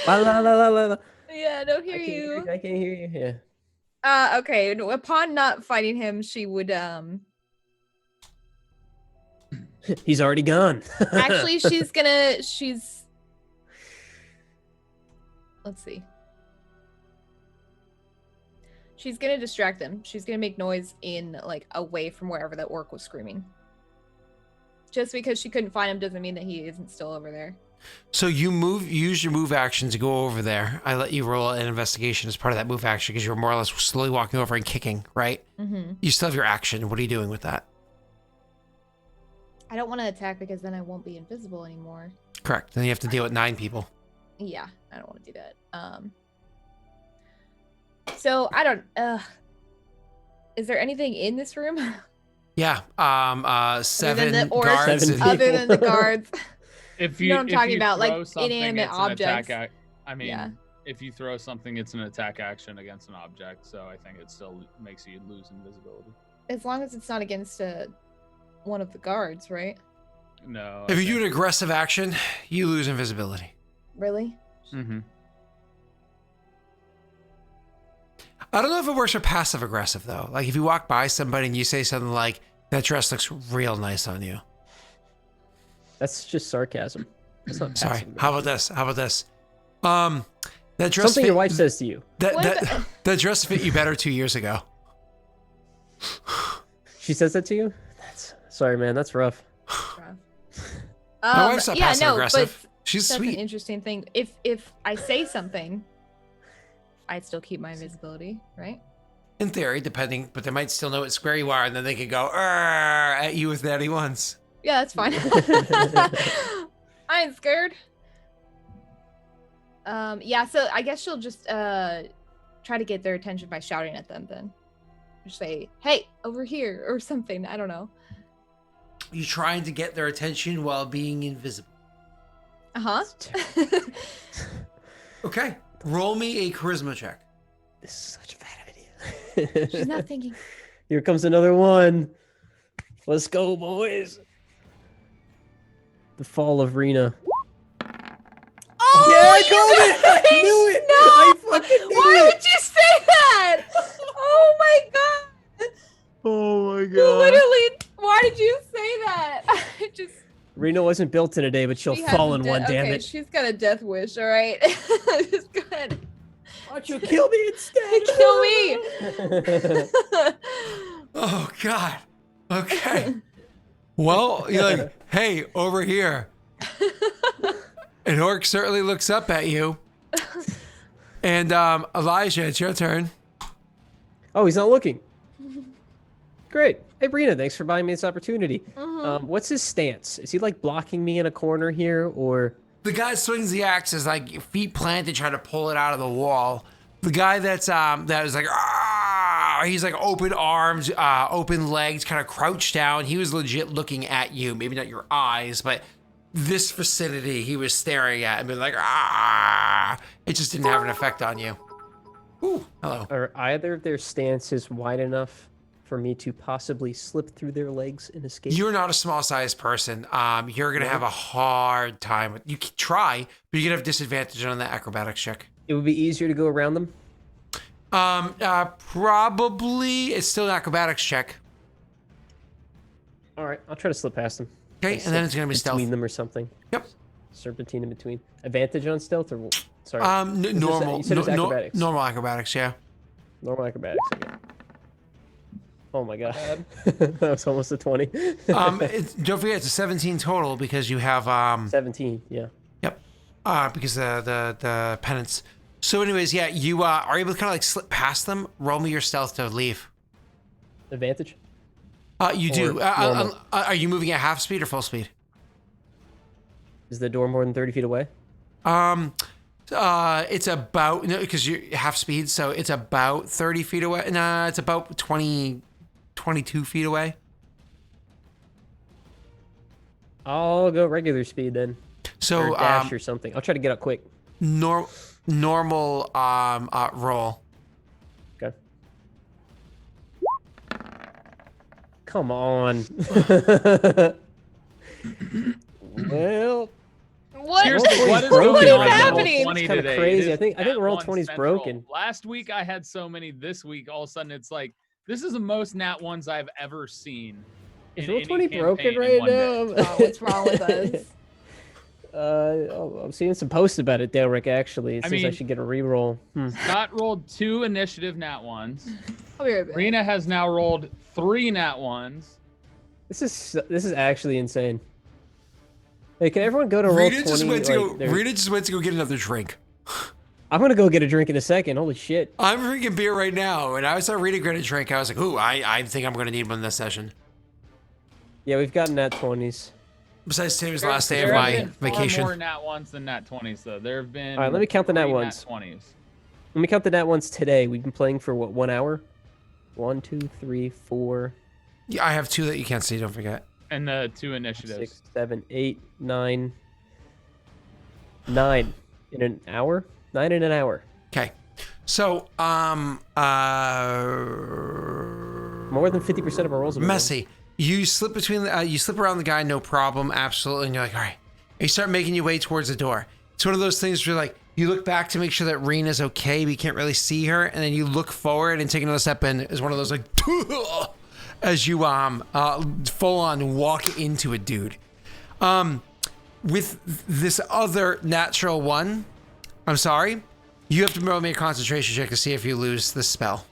la, la, la, la, la. Yeah, I don't hear I can't you. I can't hear you. Yeah. Okay. Upon not fighting him, she would He's already gone. actually she's let's see. She's gonna distract them. She's gonna make noise in like away from wherever that orc was screaming. Just because she couldn't find him doesn't mean that he isn't still over there. So you use your move action to go over there. I let you roll an investigation as part of that move action because you were more or less slowly walking over and kicking, right? Mm-hmm. You still have your action. What are you doing with that? I don't want to attack because then I won't be invisible anymore. Correct. Then you have to deal with 9 people. Yeah, I don't want to do that. So I don't. Is there anything in this room Yeah. 7 the orcs? guards. 7 and- other than the guards? If You you know what I'm if talking you about, like throw something, inanimate it's an attack objects. I mean, Yeah. if you throw something, it's an attack action against an object. So I think it still makes you lose invisibility. As long as it's not against one of the guards, right? No. If you do an aggressive action, you lose invisibility. Really? Mm-hmm. I don't know if it works for passive aggressive though. Like if you walk by somebody and you say something like, "That dress looks real nice on you." That's just sarcasm. That's not Sorry. passive How about this? How about this? That dress Something fit, your wife says to you. that dress fit you better 2 years ago. She says that to you? Sorry, man. That's rough. My wife's not yeah, passive no, aggressive. but She's that's sweet. an interesting thing. If I say something, I still keep my invisibility, right? In theory, depending, but they might still know what square you are, and then they could go "Arr" at you with natty ones. Yeah, that's fine. I ain't scared. Yeah, so I guess she'll just try to get their attention by shouting at them then. Just say, "Hey, over here," or something. I don't know. You're trying to get their attention while being invisible. Uh-huh. Okay. Roll me a charisma check. This is such a bad idea. She's not thinking. Here comes another one. Let's go, boys. The fall of Rena. Oh, Yeah, I called it! I knew it! No! I fucking knew Why it! would you say that? Oh my god! Oh my You literally, why did you say that? I just. Rena wasn't built in a day, but she'll She has fall a in one, damn okay, it. she's got a death wish, alright? Just go ahead. Why don't you kill me instead? Kill me! Oh, God. Okay. Well, you're like, "Hey, over here." An orc certainly looks up at you. And Elijah, it's your turn. Oh, he's not looking. Great. Hey, Rena, thanks for buying me this opportunity. What's his stance? Is he like blocking me in a corner here, or? The guy swings the axe, is like feet planted, trying to pull it out of the wall. The guy that is like, "Ah!" He's like open arms, open legs, kind of crouched down. He was legit looking at you, maybe not your eyes, but this vicinity he was staring at and being like, "Ah!" It just didn't have an effect on you. Ooh, hello. Are either of their stances wide enough for me to possibly slip through their legs and escape? You're not a small-sized person. You're gonna have a hard time. You can try, but you're gonna have disadvantage on the acrobatics check. It would be easier to go around them. Probably. It's still an acrobatics check. All right, I'll try to slip past them. Okay, Like and then it's gonna be between stealth. them or something. Yep. Serpentine in between. Advantage on stealth or sorry? Normal. You said it was acrobatics. Normal acrobatics. Yeah. Normal acrobatics. Okay. Oh my god, that was almost a 20. Don't forget it's a 17 total because you have 17. Yeah. Yep. Because the penance. So, anyways, yeah, you are able to kind of like slip past them. Roll me your stealth to leave. Advantage. You do. Or normal. Are you moving at half speed or full speed? Is the door more than 30 feet away? It's about, no, because you're half speed, so it's about 30 feet away. Nah, it's about 22 feet away. I'll go regular speed then. So Or dash or something. I'll try to get up quick. Normal roll. Okay. Come on. Well, What? Seriously, what is What going is on? happening? Roll 20 It's kinda today? crazy. It I think is roll Nat 20 's 1's broken. central. Last week I had so many. This week, all of a sudden, it's like this is the most Nat 1s I've ever seen. is in roll any 20 broken campaign in right one day. now? Oh, what's wrong with us? I'm seeing some posts about it, Daelric, actually. It I says I mean- should get a reroll. Scott rolled 2 initiative Nat 1s. I'll be right back. Rena has now rolled 3 Nat 1s. This is actually insane. Hey, can everyone go to roll Rita 20? just went to like, go. there- Rita just went to go get another drink. I'm gonna go get a drink in a second. Holy shit. I'm drinking beer right now, and I saw Rita get a drink. I was like, ooh, I think I'm gonna need one this session. Yeah, we've gotten Nat 20s. Besides, today was the last day There of have my been 4 vacation. more Nat 1s than Nat 20s, though. There have been. All right, let me count the Nat 3 1s. 20s. Let me count the Nat 1s today. We've been playing for what, 1 hour? 1, 2, 3, 4, Yeah, I have 2 that you can't see. Don't forget. And the 2 initiatives. 6, 7, 8, 9. 9 in an hour? 9 in an hour. Okay. So, More than 50% of our rolls have been messy. You slip between the, you slip around the guy, no problem, absolutely. And you're like, all right. And you start making your way towards the door. It's one of those things where like you look back to make sure that Rena's okay, but you can't really see her, and then you look forward and take another step, and it's one of those like as you full on walk into a dude. With this other natural one, I'm sorry, you have to roll me a concentration check to see if you lose the spell.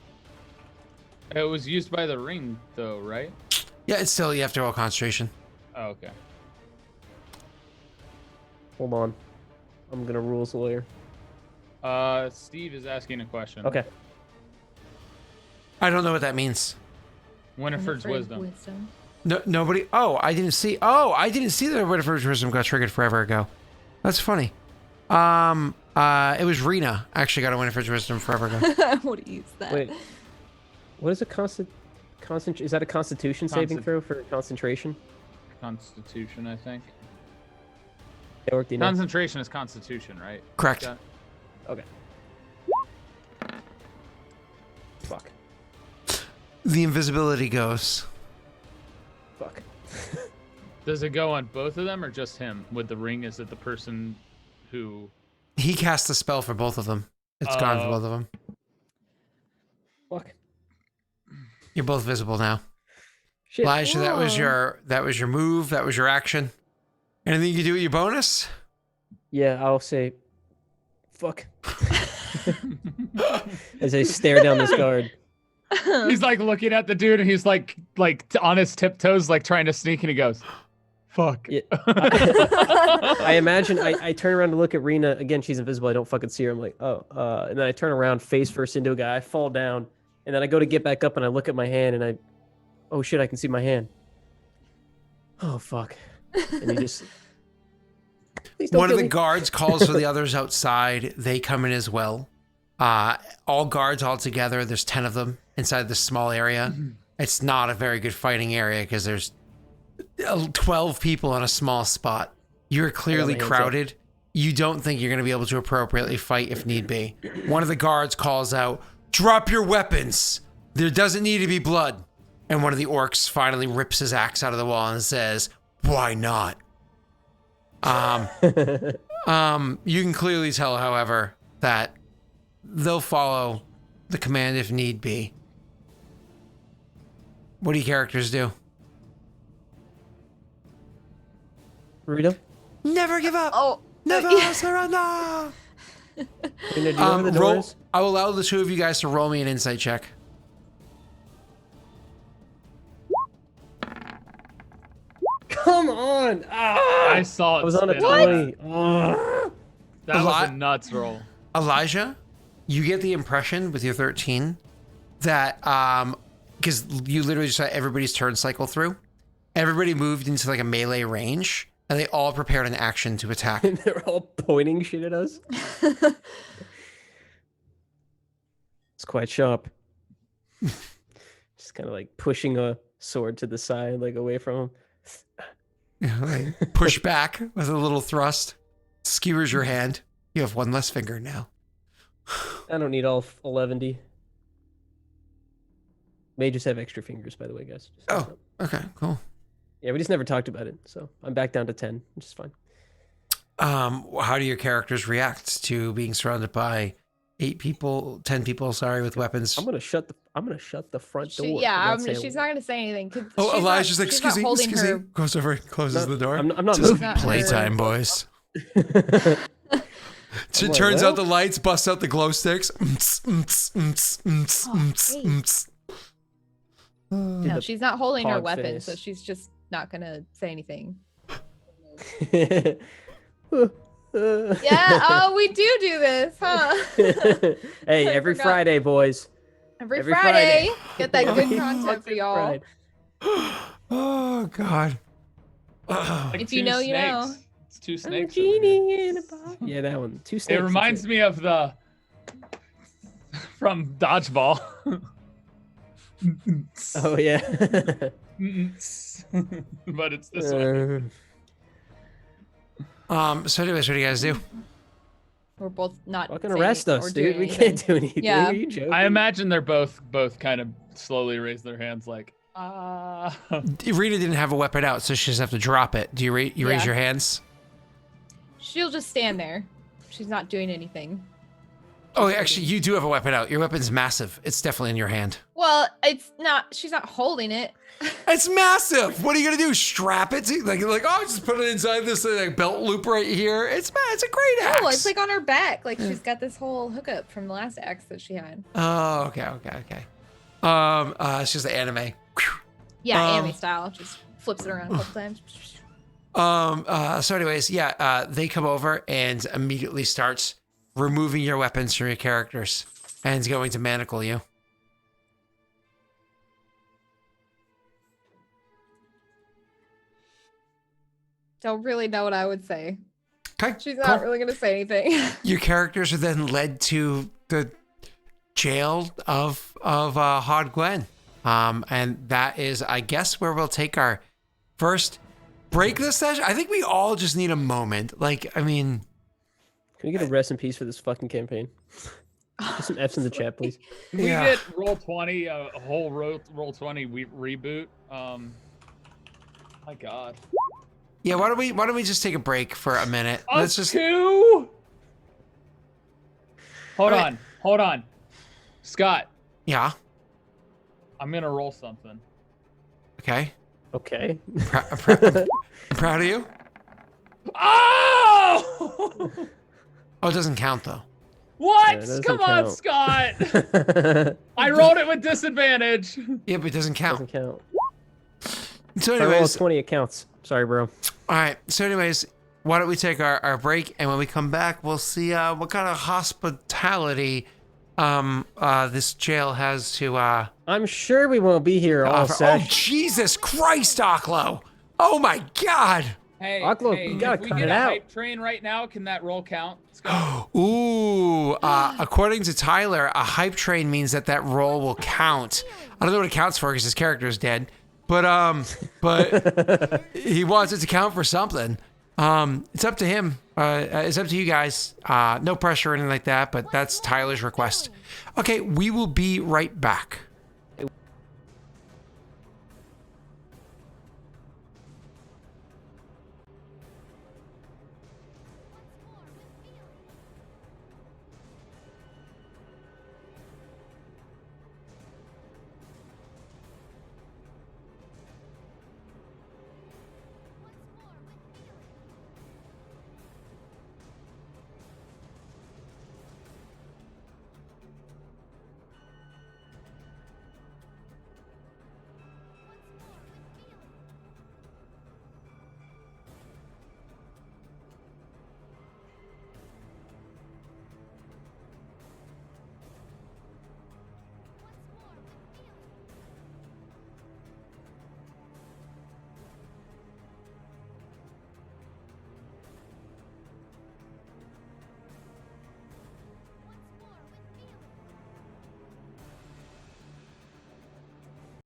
It was used by the ring, though, right? Yeah, it's still, you have to roll concentration. Oh, okay. Hold on. I'm gonna rules lawyer. Steve is asking a question. Okay. I don't know what that means. Winifred's wisdom. No, nobody. Oh, I didn't see that Winifred's wisdom got triggered forever ago. That's funny. It was Rena actually got a Winifred's wisdom forever ago. I would use that. Wait. What is a is that a constitution saving throw for concentration? Constitution, I think. Daelric, do you know? Concentration is Constitution, right? Correct. Yeah. Okay. Fuck. The invisibility goes. Fuck. Does it go on both of them or just him? With the ring, is it the person who? He cast the spell for both of them. It's gone for both of them. Fuck. You're both visible now. Shit. Elijah, that was your move. That was your action. Anything you do with your bonus? Yeah, I'll say, fuck. As I stare down this guard. He's like looking at the dude, and he's like on his tiptoes, like trying to sneak, and he goes, "Fuck." Yeah. I imagine I turn around to look at Rena again. She's invisible. I don't fucking see her. I'm like, oh. And then I turn around, face first into a guy. I fall down, and then I go to get back up, and I look at my hand, and oh shit, I can see my hand. Oh fuck. And you just. Please don't One of kill the me. guards calls for the others outside. They come in as well. All guards all together. There's 10 of them inside this small area. It's not a very good fighting area because there's 12 people in a small spot. You're clearly hands up. crowded. You don't think you're going to be able to appropriately fight if need be. One of the guards calls out, "Drop your weapons. There doesn't need to be blood." And one of the orcs finally rips his axe out of the wall and says, "Why not?" You can clearly tell, however, that they'll follow the command if need be. What do your characters do? Rita? Never give up. Oh, Never yeah. surrender. Rita, do you know where the door is? I will allow the two of you guys to roll me an insight check. Come on! Ah! I saw it. I was on a spin. 20. Ah. That was a nuts roll. Elijah, you get the impression with your 13 that because you literally just saw everybody's turn cycle through. Everybody moved into like a melee range. and they all prepared an action to attack. And they're all pointing shit at us. It's quite sharp. Just kind of like pushing a sword to the side, like away from him. Like, push back with a little thrust. Skewers your hand. You have one less finger now. I don't need all 11. May just have extra fingers, by the way, guys. Just Oh, okay, cool. Yeah, we just never talked about it, so I'm back down to 10, which is fine. How do your characters react to being surrounded by 8 people, 10 people, sorry, with weapons? I'm gonna shut the front door. She's not gonna say anything. 'Cause Oh, she's Elijah's not, like, she's not excuse me, holding excuse me. her- Goes over, closes the door. I'm not Just moving. playtime, boys. She I'm like, turns well? out the lights, busts out the glow sticks. No, she's not holding her hog weapon, face. so she's just not gonna say anything. Yeah. Yeah. Oh, we do this, huh? Hey, I every forgot. Friday, boys. Every Every Friday, Friday. get that good Every content for fucking y'all. Friday. Oh, God. Like If you two know, you know. snakes. It's 2 I'm a snakes. over here. genie in a bottle. Yeah, that one. 2 snakes. It reminds me of the from Dodgeball. Oh yeah. But it's this one. So anyways, what do you guys do? We're both not Fucking saying arrest or us, doing dude. We anything. can't do anything. Yeah. Are you joking? I imagine they're both kind of slowly raise their hands like, Rita didn't have a weapon out, so she just have to drop it. Do you raise Yeah. your hands? She'll just stand there. She's not doing anything. Oh, actually, you do have a weapon out. Your weapon's massive. It's definitely in your hand. Well, it's not. She's not holding it. It's massive. What are you gonna do? Strap it to like oh, just put it inside this like belt loop right here. It's a great axe. No, it's like on her back. Like she's got this whole hookup from the last axe that she had. Oh, okay. It's just the anime. Yeah, anime style. Just flips it around a couple times. So anyways, yeah, they come over and immediately starts removing your weapons from your characters and is going to manacle you. Don't really know what I would say. Okay. She's not really gonna say anything. Your characters are then led to the jail of Hod Gwen. And that is, I guess, where we'll take our first break this session. I think we all just need a moment. Like, I mean, Can we get a rest in peace for this fucking campaign? Put some F's in the chat, please. Can we Yeah. get roll 20, a whole roll 20 reboot? My God. yeah. Why don't we just take a break for a minute? Let's just. 2. Hold All right. on. Scott, Yeah. I'm gonna roll something. Okay. Okay. I'm proud of you. Oh! Oh, it doesn't count though. What? Yeah, it doesn't Come on, count. Scott. Doesn't I rolled it with disadvantage. Yeah, but it doesn't count. count. So If I roll anyways, 20 accounts. Sorry, bro. all right. So anyways, why don't we take our break, and when we come back, we'll see what kind of hospitality this jail has to I'm sure we won't be here all offer. Oh, session. Jesus Christ, Oklo. Oh my God. Hey, Aklo, hey, you gotta if we cut get it a out. hype train right now, can that roll count? Scott? Ooh, according to Tyler, a hype train means that roll will count. I don't know what it counts for because his character is dead, but he wants it to count for something. It's up to him. It's up to you guys. No pressure or anything like that, but that's Tyler's request. Okay, we will be right back.